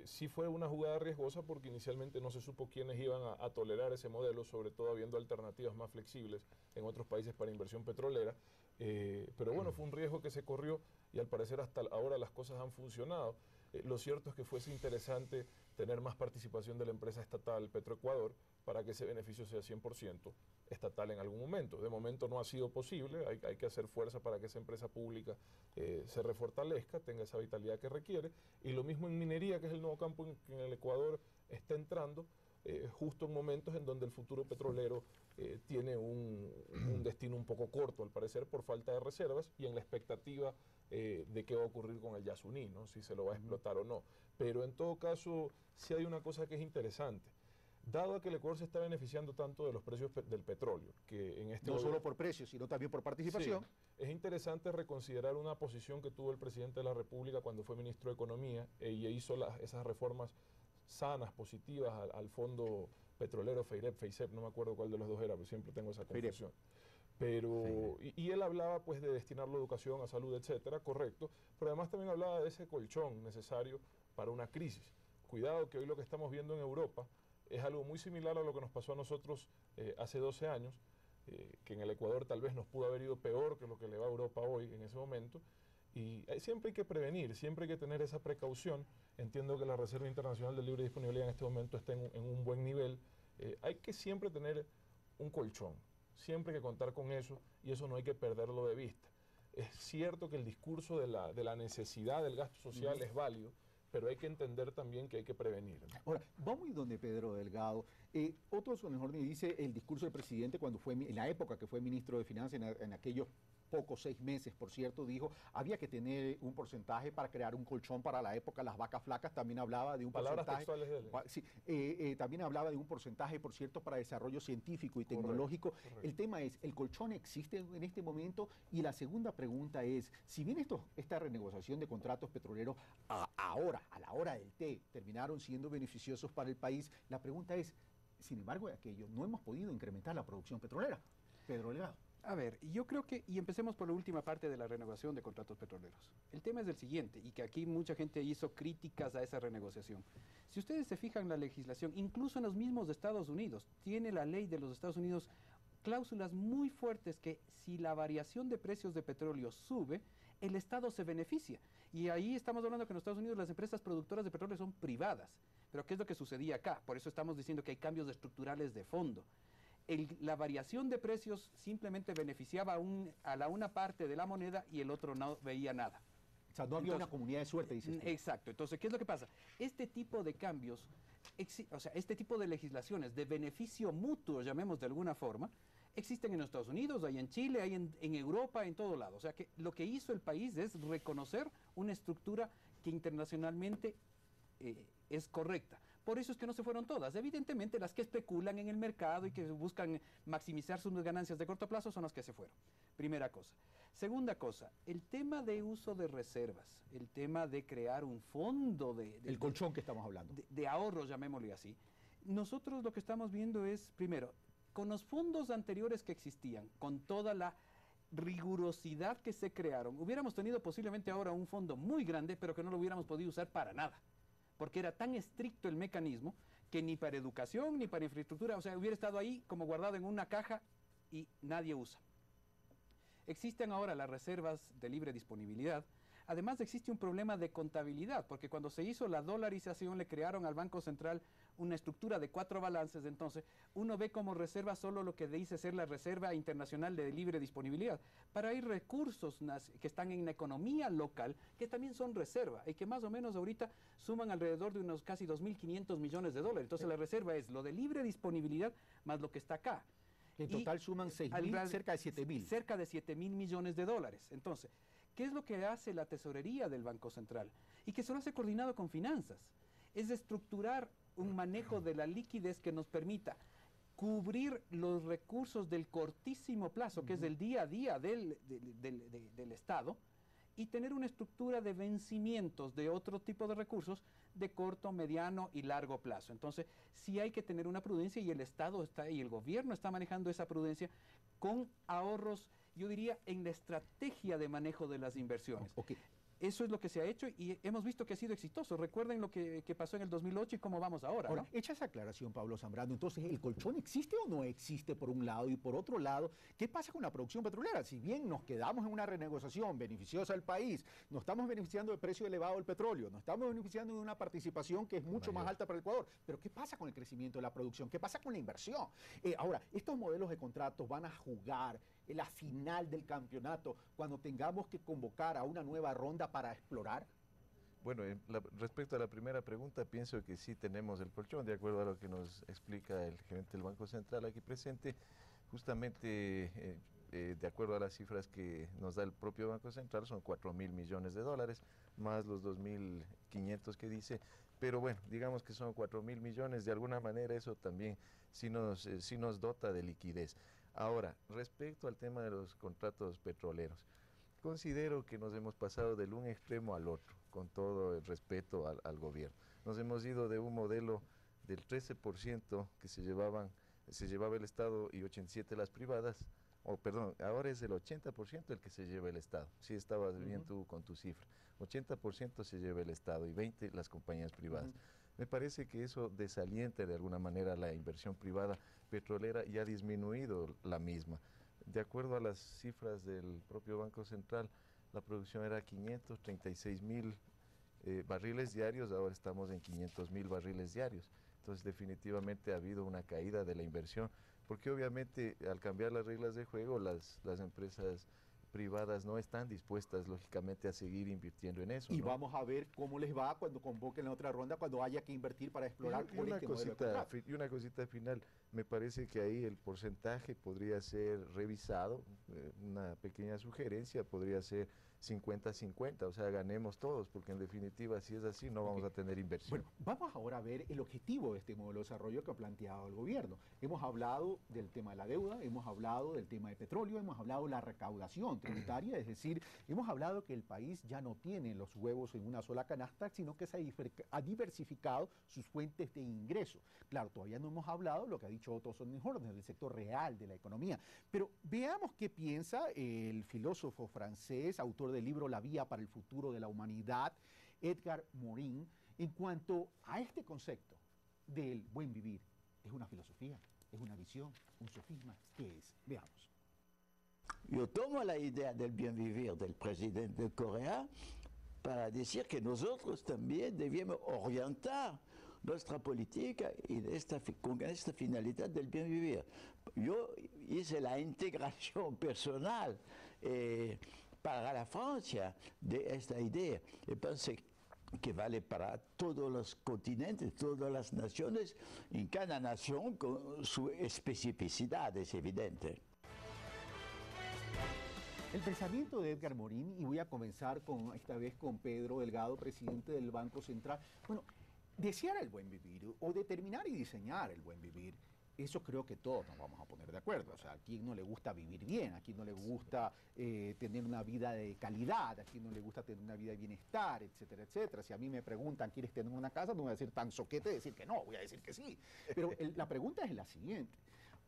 Sí fue una jugada riesgosa porque inicialmente no se supo quiénes iban a tolerar ese modelo, sobre todo habiendo alternativas más flexibles en otros países para inversión petrolera, pero bueno, fue un riesgo que se corrió y al parecer hasta ahora las cosas han funcionado. Lo cierto es que fuese interesante tener más participación de la empresa estatal Petroecuador para que ese beneficio sea 100% estatal en algún momento. De momento no ha sido posible, hay que hacer fuerza para que esa empresa pública se refortalezca, tenga esa vitalidad que requiere, y lo mismo en minería, que es el nuevo campo en el Ecuador está entrando, justo en momentos en donde el futuro petrolero tiene un destino un poco corto, al parecer, por falta de reservas y en la expectativa de qué va a ocurrir con el Yasuní, ¿no? Si se lo va a explotar o no. Pero en todo caso, sí hay una cosa que es interesante. Dado que el Ecuador se está beneficiando tanto de los precios del petróleo, que en este no solo por precios, sino también por participación. Sí, es interesante reconsiderar una posición que tuvo el presidente de la República cuando fue ministro de Economía y hizo esas reformas sanas, positivas al fondo petrolero FEIREP, no me acuerdo cuál de los dos era, pero siempre tengo esa confusión. Pero, y él hablaba pues de destinarlo a educación, a salud, etcétera, correcto, pero además también hablaba de ese colchón necesario para una crisis. Cuidado que hoy lo que estamos viendo en Europa es algo muy similar a lo que nos pasó a nosotros hace 12 años, que en el Ecuador tal vez nos pudo haber ido peor que lo que le va a Europa hoy en ese momento, y siempre hay que prevenir, siempre hay que tener esa precaución. Entiendo que la Reserva Internacional de Libre Disponibilidad en este momento está en un buen nivel. Hay que siempre tener un colchón, siempre hay que contar con eso, y eso no hay que perderlo de vista. Es cierto que el discurso de la necesidad del gasto social es válido, pero hay que entender también que hay que prevenir, ¿no? Ahora, vamos a ir donde Pedro Delgado. Otto Sonejorni dice el discurso del presidente cuando fue, en la época que fue ministro de Finanzas, en aquellos pocos 6 meses, por cierto, dijo, había que tener un porcentaje para crear un colchón para la época, las vacas flacas, también hablaba de un porcentaje. Textuales de él. Sí, también hablaba de un porcentaje, por cierto, para desarrollo científico y tecnológico. Correcto. El tema es, ¿el colchón existe en este momento? Y la segunda pregunta es, si bien esta renegociación de contratos petroleros ahora, a la hora del té, terminaron siendo beneficiosos para el país, la pregunta es, sin embargo, de aquello, no hemos podido incrementar la producción petrolera. Pedro Delgado. A ver, yo creo que, y empecemos por la última parte de la renovación de contratos petroleros. El tema es el siguiente, y que aquí mucha gente hizo críticas a esa renegociación. Si ustedes se fijan en la legislación, incluso en los mismos de Estados Unidos, tiene la ley de los Estados Unidos cláusulas muy fuertes que si la variación de precios de petróleo sube, el Estado se beneficia. Y ahí estamos hablando que en los Estados Unidos las empresas productoras de petróleo son privadas. Pero ¿qué es lo que sucedía acá? Por eso estamos diciendo que hay cambios estructurales de fondo. La variación de precios simplemente beneficiaba a una parte de la moneda y el otro no veía nada. O sea, no había una comunidad de suerte, dices tú. Exacto. Entonces, ¿qué es lo que pasa? Este tipo de cambios, o sea, este tipo de legislaciones de beneficio mutuo, llamemos de alguna forma, existen en los Estados Unidos, hay en Chile, hay en Europa, en todo lado. O sea, que lo que hizo el país es reconocer una estructura que internacionalmente es correcta. Por eso es que no se fueron todas. Evidentemente, las que especulan en el mercado y que buscan maximizar sus ganancias de corto plazo son las que se fueron. Primera cosa. Segunda cosa, el tema de uso de reservas, el tema de crear un fondo el colchón que estamos hablando. De ahorros, llamémosle así. Nosotros lo que estamos viendo es, primero, con los fondos anteriores que existían, con toda la rigurosidad que se crearon, hubiéramos tenido posiblemente ahora un fondo muy grande, pero que no lo hubiéramos podido usar para nada. Porque era tan estricto el mecanismo que ni para educación ni para infraestructura, o sea, hubiera estado ahí como guardado en una caja y nadie usa. Existen ahora las reservas de libre disponibilidad. Además existe un problema de contabilidad, porque cuando se hizo la dolarización le crearon al Banco Central una estructura de 4 balances, entonces uno ve como reserva solo lo que dice ser la Reserva Internacional de Libre Disponibilidad. Pero hay recursos que están en la economía local que también son reserva y que más o menos ahorita suman alrededor de unos casi 2.500 millones de dólares. Entonces la reserva es lo de libre disponibilidad más lo que está acá. En total suman 6.000, cerca de 7.000. Cerca de 7.000 millones de dólares. Entonces, ¿qué es lo que hace la tesorería del Banco Central? Y que se lo hace coordinado con finanzas. Es estructurar un manejo de la liquidez que nos permita cubrir los recursos del cortísimo plazo, que es el día a día del Estado, y tener una estructura de vencimientos de otro tipo de recursos de corto, mediano y largo plazo. Entonces, sí hay que tener una prudencia y el Estado está y el gobierno está manejando esa prudencia con ahorros, yo diría, en la estrategia de manejo de las inversiones. Eso es lo que se ha hecho y hemos visto que ha sido exitoso. Recuerden lo que pasó en el 2008 y cómo vamos ahora. Ahora, ¿no? hecha esa aclaración, Pablo Zambrano, entonces, ¿el colchón existe o no existe por un lado? Y por otro lado, ¿qué pasa con la producción petrolera? Si bien nos quedamos en una renegociación beneficiosa al país, nos estamos beneficiando del precio elevado del petróleo, nos estamos beneficiando de una participación que es mucho más alta para el Ecuador, pero ¿qué pasa con el crecimiento de la producción? ¿Qué pasa con la inversión? Ahora, estos modelos de contratos van a jugar en la final del campeonato cuando tengamos que convocar a una nueva ronda para explorar. Bueno, respecto a la primera pregunta, pienso que sí tenemos el colchón, de acuerdo a lo que nos explica el gerente del Banco Central aquí presente. Justamente, de acuerdo a las cifras que nos da el propio Banco Central, son 4.000 millones de dólares, más los 2.500 que dice. Pero bueno, digamos que son 4.000 millones, de alguna manera eso también sí nos dota de liquidez. Ahora, respecto al tema de los contratos petroleros, considero que nos hemos pasado del un extremo al otro, con todo el respeto al gobierno. Nos hemos ido de un modelo del 13% que se llevaba el Estado y 87% las privadas, ahora es el 80% el que se lleva el Estado. Sí estabas bien tú con tu cifra. 80% se lleva el Estado y 20% las compañías privadas. Me parece que eso desalienta de alguna manera la inversión privada petrolera y ha disminuido la misma. De acuerdo a las cifras del propio Banco Central, la producción era 536.000 barriles diarios, ahora estamos en 500.000 barriles diarios. Entonces definitivamente ha habido una caída de la inversión, porque obviamente al cambiar las reglas de juego, las empresas privadas no están dispuestas, lógicamente, a seguir invirtiendo en eso. Y ¿no? vamos a ver cómo les va cuando convoquen la otra ronda, cuando haya que invertir para explorar. Y una cosita final, me parece que ahí el porcentaje podría ser revisado, una pequeña sugerencia, podría ser 50-50, o sea, ganemos todos, porque en definitiva, si es así, no vamos a tener inversión. Bueno, vamos ahora a ver el objetivo de este modelo de desarrollo que ha planteado el gobierno. Hemos hablado del tema de la deuda, hemos hablado del tema de petróleo, hemos hablado de la recaudación tributaria, es decir, hemos hablado que el país ya no tiene los huevos en una sola canasta, sino que se ha diversificado sus fuentes de ingreso. Claro, todavía no hemos hablado, lo que ha dicho Otto Sonnenhorst, del sector real de la economía, pero veamos qué piensa el filósofo francés, autor del libro La Vía para el Futuro de la Humanidad, Edgar Morin, en cuanto a este concepto del buen vivir. ¿Es una filosofía? ¿Es una visión? ¿Un sofisma? ¿Qué es? Veamos. Yo tomo la idea del bien vivir del presidente de Corea para decir que nosotros también debemos orientar nuestra política con esta finalidad del bien vivir. Yo hice la integración personal para la Francia de esta idea y pensé que vale para todos los continentes, todas las naciones, en cada nación con su especificidad, es evidente. El pensamiento de Edgar Morin, y voy a comenzar esta vez con Pedro Delgado, presidente del Banco Central. Bueno, desear el buen vivir o determinar y diseñar el buen vivir, eso creo que todos nos vamos a poner de acuerdo. O sea, a quien no le gusta vivir bien, a quien no le gusta tener una vida de calidad, a quien no le gusta tener una vida de bienestar, etcétera, etcétera. Si a mí me preguntan, ¿quieres tener una casa? No voy a decir tan soquete decir que no, voy a decir que sí. Pero la pregunta es la siguiente.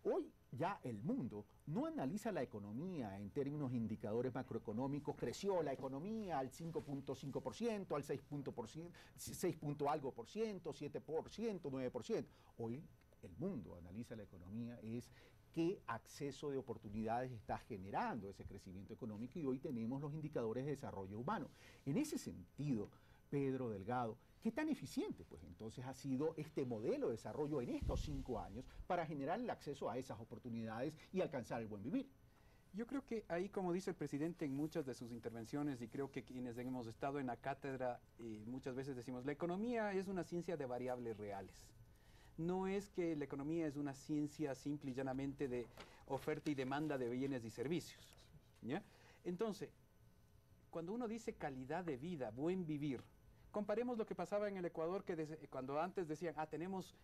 Hoy ya el mundo no analiza la economía en términos de indicadores macroeconómicos. Creció la economía al 5.5%, al 6 punto algo por ciento, 7%, 9%. Hoy el mundo analiza la economía es qué acceso de oportunidades está generando ese crecimiento económico, y hoy tenemos los indicadores de desarrollo humano. En ese sentido, Pedro Delgado, ¿Qué tan eficiente, pues, entonces ha sido este modelo de desarrollo en estos 5 años para generar el acceso a esas oportunidades y alcanzar el buen vivir? Yo creo que ahí, como dice el presidente en muchas de sus intervenciones, y creo que quienes hemos estado en la cátedra muchas veces decimos, la economía es una ciencia de variables reales. No es que la economía es una ciencia simple y llanamente de oferta y demanda de bienes y servicios, ¿ya? Entonces, cuando uno dice calidad de vida, buen vivir, comparemos lo que pasaba en el Ecuador, que cuando antes decían, tenemos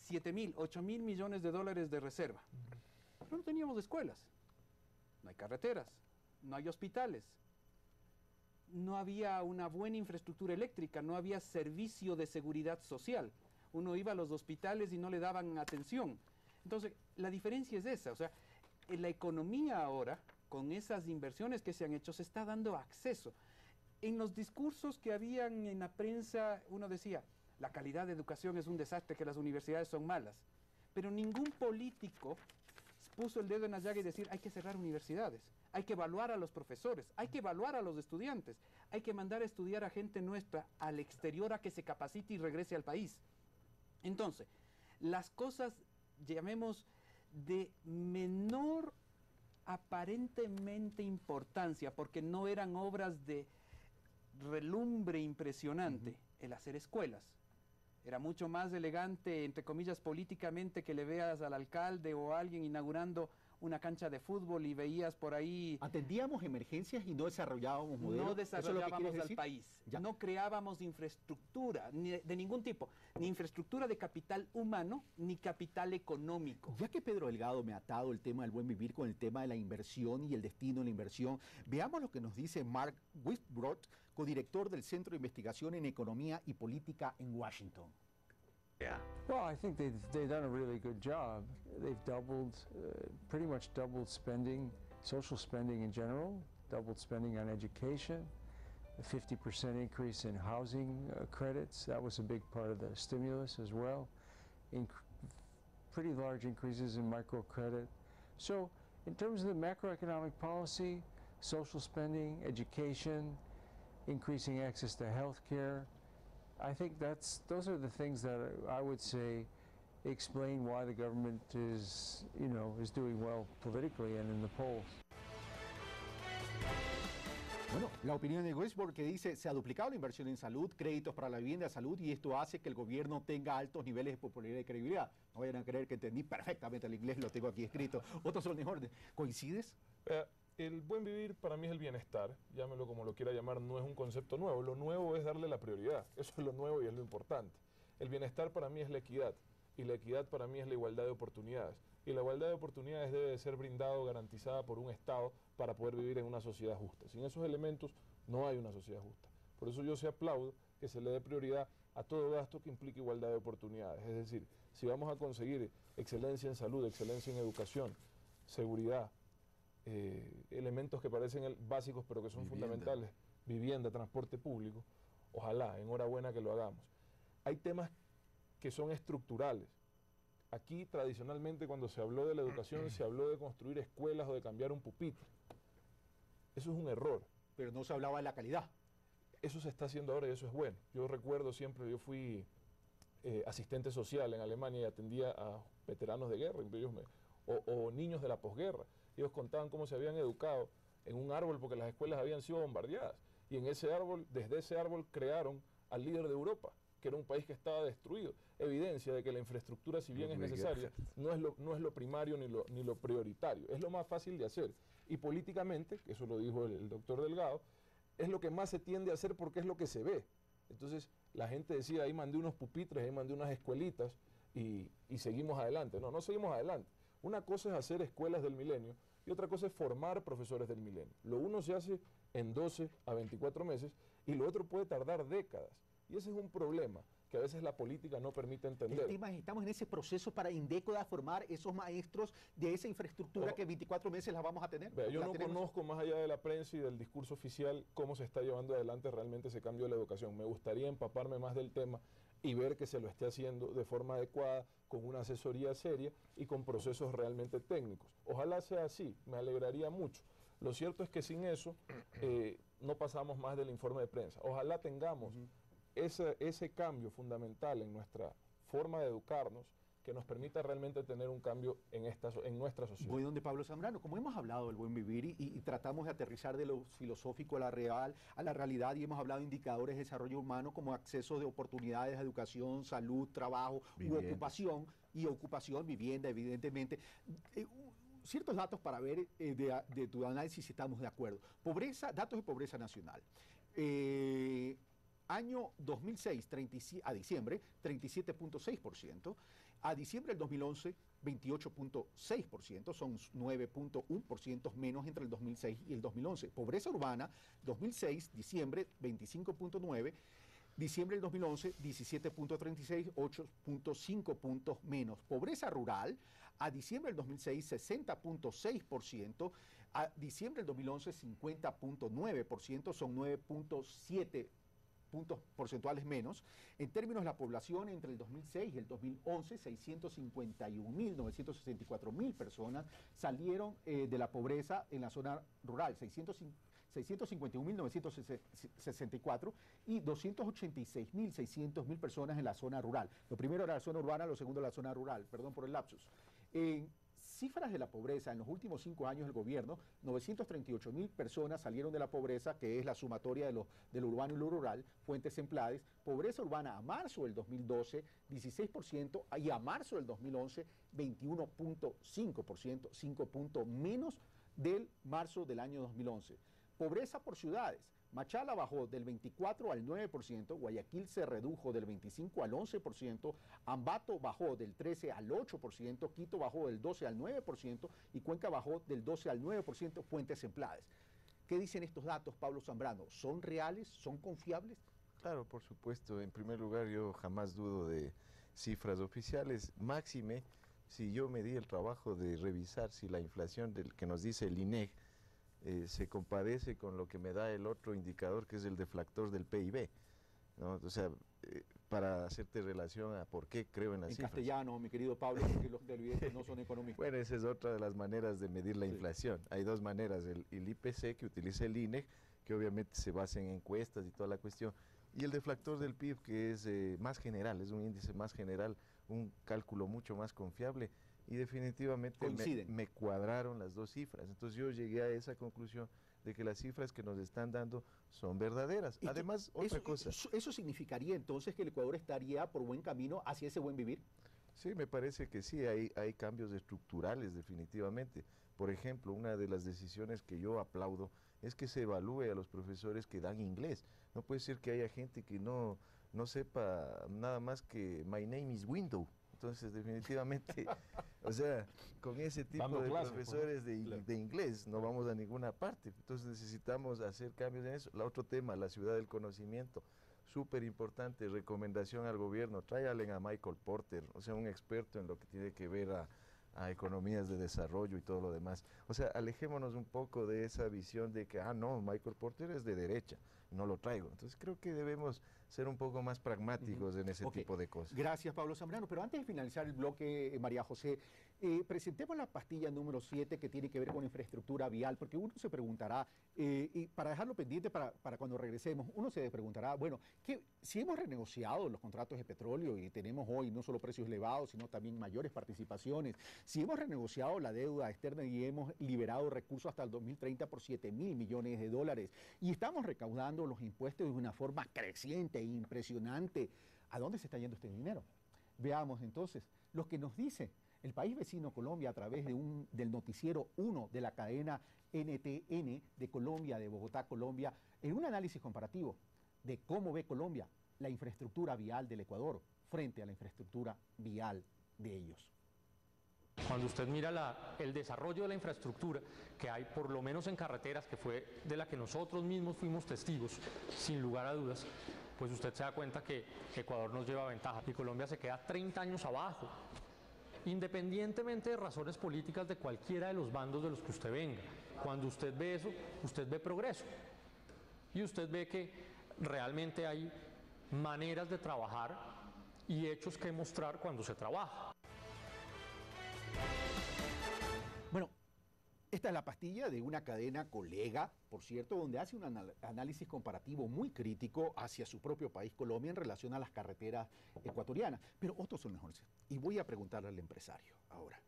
7.000, 8.000 millones de dólares de reserva. Pero no teníamos escuelas, no hay carreteras, no hay hospitales, no había una buena infraestructura eléctrica, no había servicio de seguridad social. Uno iba a los hospitales y no le daban atención. Entonces, la diferencia es esa. O sea, en la economía ahora, con esas inversiones que se han hecho, se está dando acceso. En los discursos que habían en la prensa, uno decía, la calidad de educación es un desastre, que las universidades son malas. Pero ningún político puso el dedo en la llaga y decir, hay que cerrar universidades, hay que evaluar a los profesores, hay que evaluar a los estudiantes, hay que mandar a estudiar a gente nuestra al exterior a que se capacite y regrese al país. Entonces, las cosas, llamemos, de menor aparentemente importancia, porque no eran obras de relumbre impresionante, el hacer escuelas. Era mucho más elegante, entre comillas, políticamente, que le veas al alcalde o a alguien inaugurando una cancha de fútbol y veías por ahí... Atendíamos emergencias y no desarrollábamos modelos. No desarrollábamos al decir? país, Ya. no creábamos infraestructura de ningún tipo, ni infraestructura de capital humano, ni capital económico. Ya que Pedro Delgado me ha atado el tema del buen vivir con el tema de la inversión y el destino de la inversión, veamos lo que nos dice Mark Whitbrod, codirector del Centro de Investigación en Economía y Política en Washington. Yeah. Well, I think they've done a really good job. They've doubled, pretty much doubled spending, social spending in general, doubled spending on education, a 50% increase in housing credits. That was a big part of the stimulus as well. Pretty large increases in microcredit. So, in terms of the macroeconomic policy, social spending, education, increasing access to health care, I think those are the things that I would say explain why the government is doing well politically and in the polls. Bueno, la opinión de Westbrook, que dice, se ha duplicado la inversión en salud, créditos para la vivienda, salud, y esto hace que el gobierno tenga altos niveles de popularidad y credibilidad. No vayan a creer que entendí perfectamente el inglés, lo tengo aquí escrito. Otros son mejores. ¿Coincides? El buen vivir para mí es el bienestar, llámelo como lo quiera llamar, no es un concepto nuevo. Lo nuevo es darle la prioridad, eso es lo nuevo y es lo importante. El bienestar para mí es la equidad, y la equidad para mí es la igualdad de oportunidades. Y la igualdad de oportunidades debe de ser brindado, garantizada por un Estado para poder vivir en una sociedad justa. Sin esos elementos no hay una sociedad justa. Por eso yo se aplaudo que se le dé prioridad a todo gasto que implique igualdad de oportunidades. Es decir, si vamos a conseguir excelencia en salud, excelencia en educación, seguridad, elementos que parecen básicos pero que son fundamentales, vivienda, transporte público, ojalá, enhorabuena que lo hagamos. Hay temas que son estructurales. Aquí tradicionalmente cuando se habló de la educación se habló de construir escuelas o de cambiar un pupitre. Eso es un error. Pero no se hablaba de la calidad. Eso se está haciendo ahora y eso es bueno. Yo recuerdo siempre, yo fui asistente social en Alemania y atendía a veteranos de guerra, o niños de la posguerra. Ellos contaban cómo se habían educado en un árbol porque las escuelas habían sido bombardeadas. Y en ese árbol, desde ese árbol crearon al líder de Europa, que era un país que estaba destruido. Evidencia de que la infraestructura, si bien es necesaria, no es lo primario ni lo prioritario. Es lo más fácil de hacer. Y políticamente, que eso lo dijo el doctor Delgado, es lo que más se tiende a hacer porque es lo que se ve. Entonces, la gente decía, ahí mandé unos pupitres, ahí mandé unas escuelitas y seguimos adelante. No seguimos adelante. Una cosa es hacer escuelas del milenio y otra cosa es formar profesores del milenio. Lo uno se hace en 12 a 24 meses y lo otro puede tardar décadas. Y ese es un problema que a veces la política no permite entender. El tema es, estamos en ese proceso para en décadas formar esos maestros de esa infraestructura que 24 meses la vamos a tener. Yo no conozco más allá de la prensa y del discurso oficial cómo se está llevando adelante realmente ese cambio de la educación. Me gustaría empaparme más del tema y ver que se lo esté haciendo de forma adecuada, con una asesoría seria y con procesos realmente técnicos. Ojalá sea así, me alegraría mucho. Lo cierto es que sin eso no pasamos más del informe de prensa. Ojalá tengamos ese cambio fundamental en nuestra forma de educarnos que nos permita realmente tener un cambio en nuestra sociedad. Voy donde Pablo Zambrano. Como hemos hablado del buen vivir y tratamos de aterrizar de lo filosófico a la realidad, y hemos hablado de indicadores de desarrollo humano como acceso de oportunidades a educación, salud, trabajo u ocupación, vivienda, evidentemente. Ciertos datos para ver de tu análisis si estamos de acuerdo. Pobreza, datos de pobreza nacional. Año 2006 a diciembre, 37.6%. A diciembre del 2011, 28.6%, son 9.1% menos entre el 2006 y el 2011. Pobreza urbana, 2006, diciembre, 25.9%. Diciembre del 2011, 17.36, 8.5 puntos menos. Pobreza rural, a diciembre del 2006, 60.6%, a diciembre del 2011, 50.9%, son 9.7 puntos porcentuales menos. En términos de la población, entre el 2006 y el 2011, 651.964.000 personas salieron de la pobreza en la zona rural, 651.964 y 286.600.000 personas en la zona rural. Lo primero era la zona urbana, lo segundo la zona rural, perdón por el lapsus. En cifras de la pobreza, en los últimos 5 años del gobierno, 938.000 personas salieron de la pobreza, que es la sumatoria de lo urbano y lo rural, fuentes EMPLADES. Pobreza urbana a marzo del 2012, 16%, y a marzo del 2011, 21.5%, 5 puntos menos del marzo del año 2011. Pobreza por ciudades. Machala bajó del 24 al 9%, Guayaquil se redujo del 25 al 11%, Ambato bajó del 13 al 8%, Quito bajó del 12 al 9% y Cuenca bajó del 12 al 9%, fuentes EMPLADES. ¿Qué dicen estos datos, Pablo Zambrano? ¿Son reales? ¿Son confiables? Claro, por supuesto. En primer lugar, yo jamás dudo de cifras oficiales. Máxime, si yo me di el trabajo de revisar si la inflación que nos dice el INEG se compadece con lo que me da el otro indicador, que es el deflactor del PIB, ¿no? O sea, para hacerte relación a por qué creo en las cifras. En castellano, mi querido Pablo, porque los televidentes no son economistas. Bueno, esa es otra de las maneras de medir la inflación. Hay dos maneras, el IPC que utiliza el INEG, que obviamente se basa en encuestas y toda la cuestión, y el deflactor del PIB, que es más general, es un índice más general, un cálculo mucho más confiable, y definitivamente me cuadraron las dos cifras. Entonces yo llegué a esa conclusión de que las cifras que nos están dando son verdaderas. Además, otra cosa. ¿Eso significaría entonces que el Ecuador estaría por buen camino hacia ese buen vivir? Sí, me parece que sí, hay cambios estructurales definitivamente. Por ejemplo, una de las decisiones que yo aplaudo es que se evalúe a los profesores que dan inglés. No puede ser que haya gente que no sepa nada más que my name is window. Entonces, definitivamente, o sea, con ese tipo de profesores de inglés no vamos a ninguna parte. Entonces, necesitamos hacer cambios en eso. El otro tema, la ciudad del conocimiento, súper importante, recomendación al gobierno, tráiganle a Michael Porter, o sea, un experto en lo que tiene que ver a economías de desarrollo y todo lo demás. O sea, alejémonos un poco de esa visión de que, no, Michael Porter es de derecha, no lo traigo. Entonces, creo que debemos ser un poco más pragmáticos en ese tipo de cosas. Gracias, Pablo Zambrano. Pero antes de finalizar el bloque, María José, presentemos la pastilla número 7 que tiene que ver con infraestructura vial, porque uno se preguntará, y para dejarlo pendiente para cuando regresemos, uno se preguntará, bueno, si hemos renegociado los contratos de petróleo y tenemos hoy no solo precios elevados, sino también mayores participaciones, si hemos renegociado la deuda externa y hemos liberado recursos hasta el 2030 por 7.000 millones de dólares, y estamos recaudando los impuestos de una forma creciente e impresionante, ¿a dónde se está yendo este dinero? Veamos entonces lo que nos dice el país vecino Colombia a través del noticiero 1 de la cadena NTN de Colombia, de Bogotá, Colombia, en un análisis comparativo de cómo ve Colombia la infraestructura vial del Ecuador frente a la infraestructura vial de ellos. Cuando usted mira el desarrollo de la infraestructura que hay, por lo menos en carreteras, que fue de la que nosotros mismos fuimos testigos, sin lugar a dudas, pues usted se da cuenta que Ecuador nos lleva ventaja y Colombia se queda 30 años abajo, independientemente de razones políticas de cualquiera de los bandos de los que usted venga. Cuando usted ve eso, usted ve progreso y usted ve que realmente hay maneras de trabajar y hechos que mostrar cuando se trabaja. Bueno, Esta es la pastilla de una cadena colega, por cierto, donde hace un análisis comparativo muy crítico hacia su propio país, Colombia, en relación a las carreteras ecuatorianas. Pero otros son mejores. Y voy a preguntarle al empresario ahora.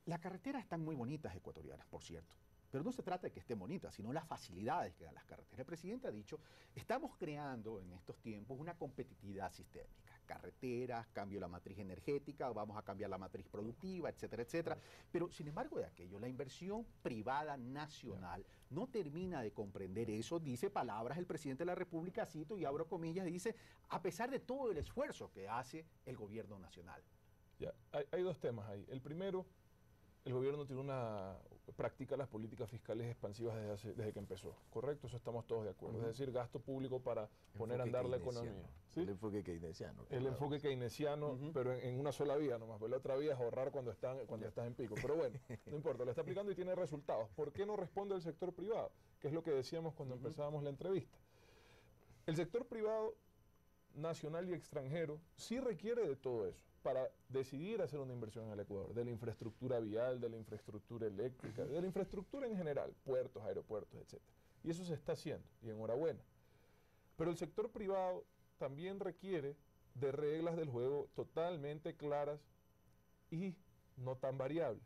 Las carreteras están muy bonitas ecuatorianas, por cierto. Pero no se trata de que estén bonitas, sino las facilidades que dan las carreteras. El presidente ha dicho, estamos creando en estos tiempos una competitividad sistémica. Carreteras, cambio la matriz energética, vamos a cambiar la matriz productiva, etcétera, etcétera. Pero sin embargo de aquello, la inversión privada nacional no termina de comprender eso. Dice palabras el presidente de la República, cito y abro comillas, dice, a pesar de todo el esfuerzo que hace el gobierno nacional. Ya, hay dos temas ahí. El primero, el gobierno practica las políticas fiscales expansivas desde que empezó, ¿correcto? Eso estamos todos de acuerdo. Es decir, gasto público para poner a andar la economía. ¿Sí? El enfoque keynesiano. El enfoque keynesiano, pero en una sola vía nomás, porque la otra vía es ahorrar cuando estás en pico. Pero bueno, no importa, lo está aplicando y tiene resultados. ¿Por qué no responde el sector privado? Que es lo que decíamos cuando empezábamos la entrevista. El sector privado, nacional y extranjero, sí requiere de todo eso para decidir hacer una inversión en el Ecuador, de la infraestructura vial, de la infraestructura eléctrica, de la infraestructura en general, puertos, aeropuertos, etc. Y eso se está haciendo, y enhorabuena. Pero el sector privado también requiere de reglas del juego totalmente claras y no tan variables.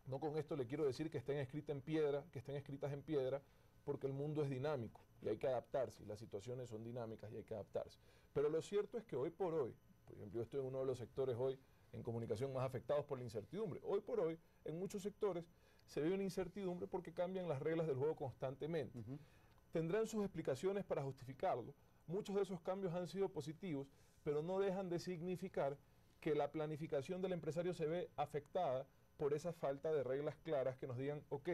No con esto le quiero decir que estén escritas en piedra, porque el mundo es dinámico y hay que adaptarse, y las situaciones son dinámicas y hay que adaptarse. Pero lo cierto es que hoy por hoy, por ejemplo, yo estoy en uno de los sectores hoy en comunicación más afectados por la incertidumbre. Hoy por hoy, en muchos sectores, se ve una incertidumbre porque cambian las reglas del juego constantemente. Tendrán sus explicaciones para justificarlo. Muchos de esos cambios han sido positivos, pero no dejan de significar que la planificación del empresario se ve afectada por esa falta de reglas claras que nos digan, ok,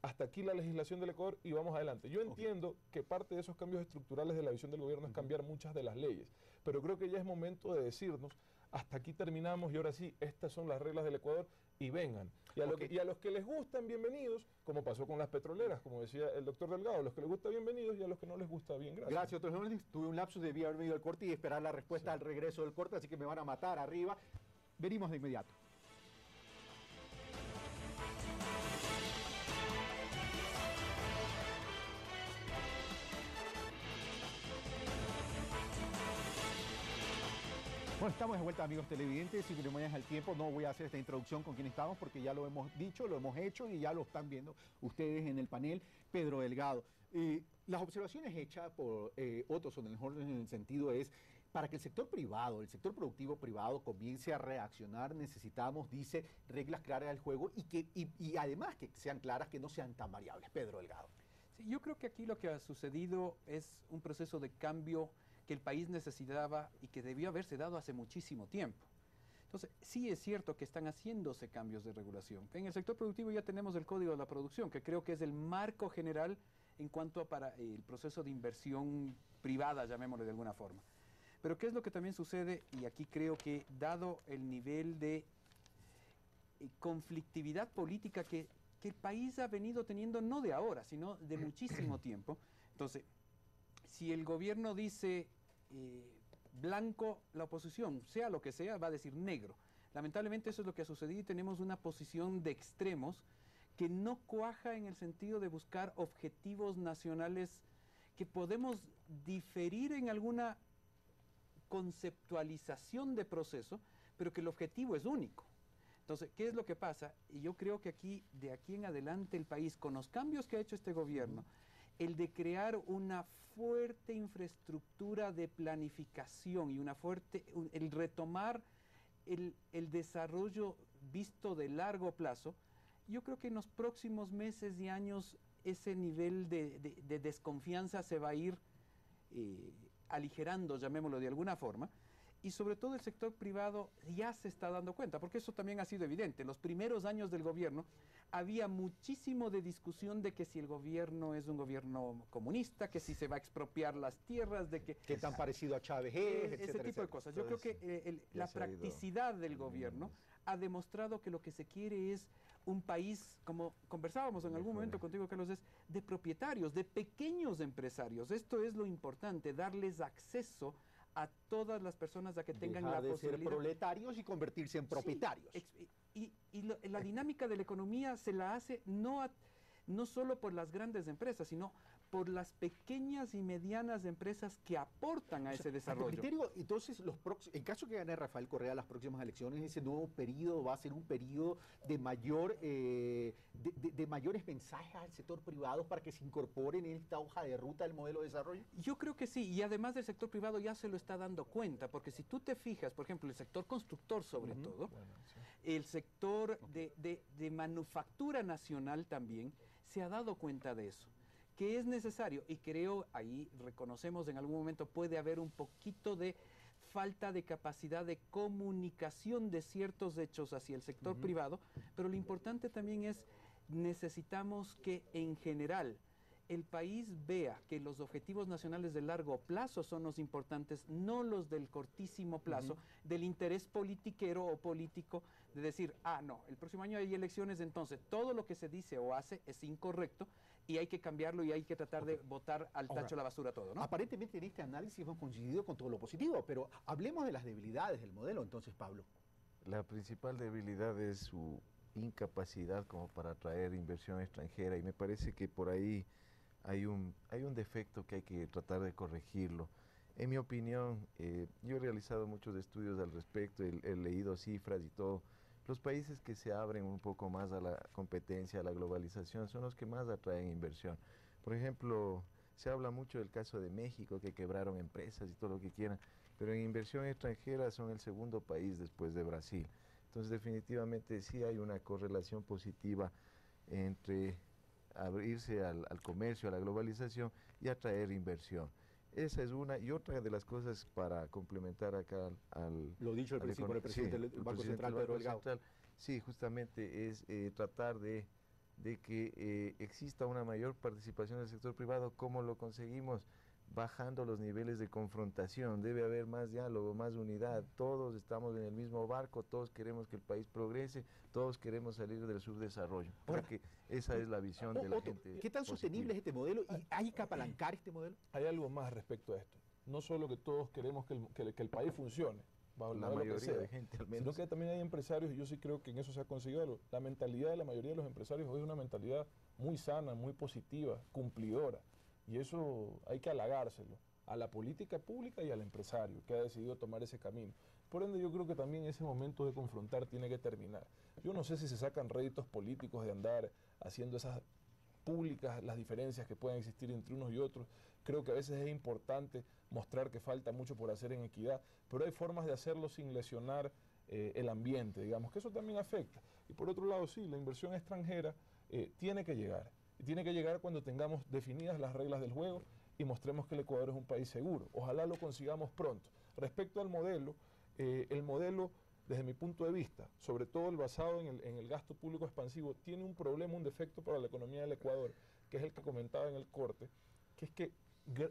hasta aquí la legislación del Ecuador y vamos adelante. Yo entiendo que parte de esos cambios estructurales de la visión del gobierno es cambiar muchas de las leyes, pero creo que ya es momento de decirnos, hasta aquí terminamos y ahora sí, estas son las reglas del Ecuador y vengan. Y a los que les gustan, bienvenidos, como pasó con las petroleras, como decía el doctor Delgado, a los que les gusta, bienvenidos, y a los que no les gusta, bien, gracias. Gracias, doctor Hernández. Tuve un lapsus, debía haber venido al corte y esperar la respuesta al regreso del corte, así que me van a matar arriba. Venimos de inmediato. Bueno, estamos de vuelta, amigos televidentes, sin ceremonías al tiempo. No voy a hacer esta introducción con quien estamos porque ya lo hemos dicho, lo hemos hecho y ya lo están viendo ustedes en el panel. Pedro Delgado, las observaciones hechas por otros en el sentido es, para que el sector privado, el sector productivo privado comience a reaccionar, necesitamos, dice, reglas claras del juego y además que sean claras, que no sean tan variables. Pedro Delgado. Sí, yo creo que aquí lo que ha sucedido es un proceso de cambio que el país necesitaba y que debió haberse dado hace muchísimo tiempo. Entonces, sí es cierto que están haciéndose cambios de regulación. En el sector productivo ya tenemos el Código de la Producción, que creo que es el marco general en cuanto a para el proceso de inversión privada, llamémosle de alguna forma. Pero ¿qué es lo que también sucede? Y aquí creo que, dado el nivel de conflictividad política que el país ha venido teniendo, no de ahora, sino de muchísimo tiempo. Entonces, si el gobierno dice blanco, la oposición, sea lo que sea, va a decir negro. Lamentablemente eso es lo que ha sucedido y tenemos una posición de extremos que no cuaja en el sentido de buscar objetivos nacionales que podemos diferir en alguna conceptualización de proceso, pero que el objetivo es único. Entonces, ¿qué es lo que pasa? Y yo creo que aquí, de aquí en adelante, el país, con los cambios que ha hecho este gobierno, el de crear una fuerte infraestructura de planificación y el retomar el desarrollo visto de largo plazo, yo creo que en los próximos meses y años ese nivel de desconfianza se va a ir aligerando, llamémoslo de alguna forma, y sobre todo el sector privado ya se está dando cuenta, porque eso también ha sido evidente. Los primeros años del gobierno había muchísimo de discusión de que si el gobierno es un gobierno comunista, que si se va a expropiar las tierras, de que... ¿Qué tan parecido a Chávez es? Ese tipo de cosas. Yo creo que la practicidad del gobierno ha demostrado que lo que se quiere es un país, como conversábamos en algún momento contigo, Carlos, es de propietarios, de pequeños empresarios. Esto es lo importante, darles acceso a todas las personas a que tengan Dejar la de posibilidad ser proletarios y convertirse en propietarios. Sí, la dinámica de la economía se la hace no solo por las grandes empresas, sino por las pequeñas y medianas empresas que aportan a ese desarrollo. A tu criterio, entonces, en caso que gane Rafael Correa las próximas elecciones, ese nuevo periodo va a ser un periodo de mayores mensajes al sector privado para que se incorporen en esta hoja de ruta del modelo de desarrollo. Yo creo que sí, y además del sector privado ya se lo está dando cuenta, porque si tú te fijas, por ejemplo, el sector constructor sobre todo, el sector de manufactura nacional también se ha dado cuenta de eso, que es necesario, y creo ahí reconocemos en algún momento puede haber un poquito de falta de capacidad de comunicación de ciertos hechos hacia el sector privado, pero lo importante también es necesitamos que en general el país vea que los objetivos nacionales de largo plazo son los importantes, no los del cortísimo plazo, del interés politiquero o político, de decir, no, el próximo año hay elecciones, entonces todo lo que se dice o hace es incorrecto y hay que cambiarlo y hay que tratar de botar al tacho la basura todo, ¿no? Aparentemente en este análisis hemos coincidido con todo lo positivo, pero hablemos de las debilidades del modelo, entonces, Pablo. La principal debilidad es su incapacidad como para atraer inversión extranjera y me parece que por ahí hay un defecto que hay que tratar de corregirlo. En mi opinión, yo he realizado muchos estudios al respecto, he leído cifras y todo. Los países que se abren un poco más a la competencia, a la globalización, son los que más atraen inversión. Por ejemplo, se habla mucho del caso de México, que quebraron empresas y todo lo que quieran, pero en inversión extranjera son el segundo país después de Brasil. Entonces, definitivamente sí hay una correlación positiva entre abrirse al comercio, a la globalización y atraer inversión. Esa es una, y otra de las cosas para complementar acá al... Lo dicho por el presidente del Banco Central, Pedro Delgado. Sí, justamente es tratar de que exista una mayor participación del sector privado. ¿Cómo lo conseguimos? Bajando los niveles de confrontación, debe haber más diálogo, más unidad, todos estamos en el mismo barco, todos queremos que el país progrese, todos queremos salir del subdesarrollo, porque esa es la visión de la gente. ¿Qué tan sostenible es este modelo y hay que apalancar este modelo? Hay algo más respecto a esto, no solo que todos queremos que el país funcione, la mayoría de gente al menos, sino que también hay empresarios, y yo sí creo que en eso se ha conseguido algo. La mentalidad de la mayoría de los empresarios hoy es una mentalidad muy sana, muy positiva, cumplidora. Y eso hay que halagárselo a la política pública y al empresario que ha decidido tomar ese camino. Por ende, yo creo que también ese momento de confrontar tiene que terminar. Yo no sé si se sacan réditos políticos de andar haciendo esas públicas, las diferencias que pueden existir entre unos y otros. Creo que a veces es importante mostrar que falta mucho por hacer en equidad, pero hay formas de hacerlo sin lesionar el ambiente, digamos, que eso también afecta. Y por otro lado, sí, la inversión extranjera tiene que llegar. Y tiene que llegar cuando tengamos definidas las reglas del juego y mostremos que el Ecuador es un país seguro. Ojalá lo consigamos pronto. Respecto al modelo, el modelo, desde mi punto de vista, sobre todo el basado en el gasto público expansivo, tiene un problema, un defecto para la economía del Ecuador, que es el que comentaba en el corte, que es que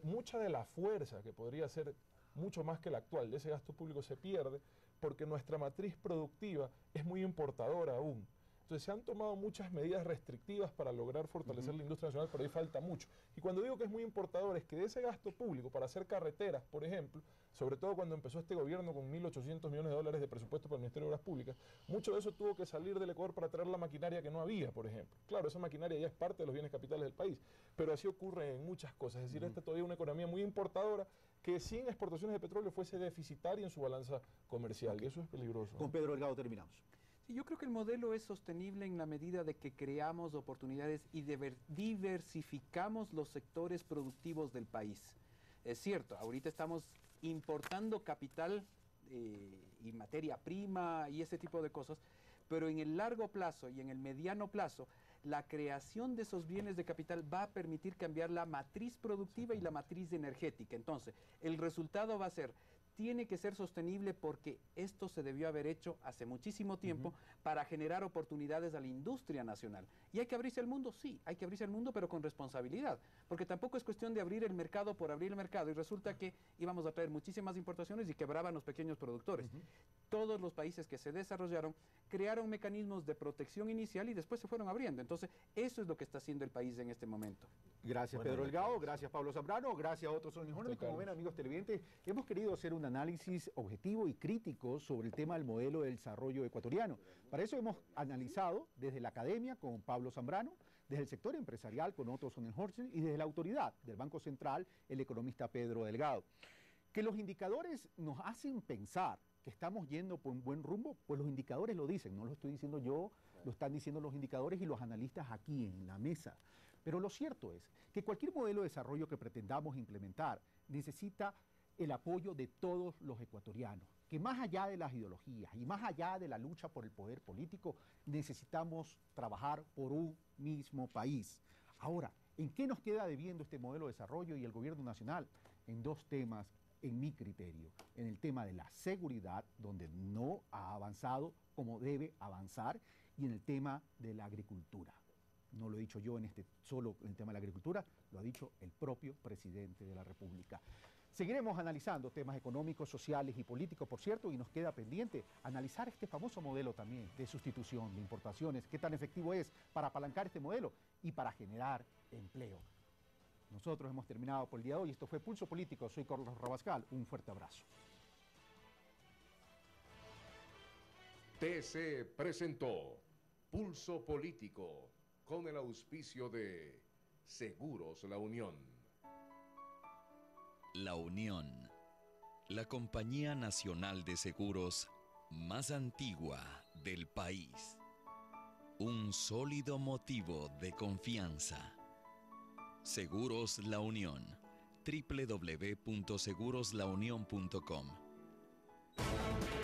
mucha de la fuerza, que podría ser mucho más que la actual, de ese gasto público se pierde porque nuestra matriz productiva es muy importadora aún. Entonces se han tomado muchas medidas restrictivas para lograr fortalecer la industria nacional, pero ahí falta mucho. Y cuando digo que es muy importador, es que de ese gasto público para hacer carreteras, por ejemplo, sobre todo cuando empezó este gobierno con 1.800 millones de dólares de presupuesto para el Ministerio de Obras Públicas, mucho de eso tuvo que salir del Ecuador para traer la maquinaria que no había, por ejemplo. Claro, esa maquinaria ya es parte de los bienes capitales del país, pero así ocurre en muchas cosas. Es decir, esta todavía es una economía muy importadora que sin exportaciones de petróleo fuese deficitaria en su balanza comercial, y eso es peligroso. Con Pedro Delgado terminamos. Yo creo que el modelo es sostenible en la medida de que creamos oportunidades y diversificamos los sectores productivos del país. Es cierto, ahorita estamos importando capital y materia prima y ese tipo de cosas, pero en el largo plazo y en el mediano plazo, la creación de esos bienes de capital va a permitir cambiar la matriz productiva y la matriz energética. Entonces, el resultado va a ser... tiene que ser sostenible porque esto se debió haber hecho hace muchísimo tiempo para generar oportunidades a la industria nacional. ¿Y hay que abrirse al mundo? Sí, hay que abrirse al mundo, pero con responsabilidad. Porque tampoco es cuestión de abrir el mercado por abrir el mercado y resulta que íbamos a traer muchísimas importaciones y quebraban los pequeños productores. Todos los países que se desarrollaron crearon mecanismos de protección inicial y después se fueron abriendo. Entonces, eso es lo que está haciendo el país en este momento. Gracias, Pedro Delgado. Gracias, Pablo Zambrano. Gracias a otros Sonny. Como ven, amigos televidentes, hemos querido hacer un análisis objetivo y crítico sobre el tema del modelo de desarrollo ecuatoriano. Para eso hemos analizado desde la academia con Pablo Zambrano, desde el sector empresarial con Otto Sonnenhorst y desde la autoridad del Banco Central, el economista Pedro Delgado. Que los indicadores nos hacen pensar que estamos yendo por un buen rumbo, pues los indicadores lo dicen, no lo estoy diciendo yo, lo están diciendo los indicadores y los analistas aquí en la mesa. Pero lo cierto es que cualquier modelo de desarrollo que pretendamos implementar necesita el apoyo de todos los ecuatorianos, que más allá de las ideologías y más allá de la lucha por el poder político, necesitamos trabajar por un mismo país. Ahora, ¿en qué nos queda debiendo este modelo de desarrollo y el gobierno nacional? En dos temas, en mi criterio. En el tema de la seguridad, donde no ha avanzado como debe avanzar, y en el tema de la agricultura. No lo he dicho yo solo en el tema de la agricultura, lo ha dicho el propio presidente de la República. Seguiremos analizando temas económicos, sociales y políticos, por cierto, y nos queda pendiente analizar este famoso modelo también de sustitución de importaciones, qué tan efectivo es para apalancar este modelo y para generar empleo. Nosotros hemos terminado por el día de hoy. Esto fue Pulso Político. Soy Carlos Rabascal. Un fuerte abrazo. TC presentó Pulso Político con el auspicio de Seguros La Unión. La Unión, la compañía nacional de seguros más antigua del país. Un sólido motivo de confianza. Seguros La Unión. www.seguroslaunion.com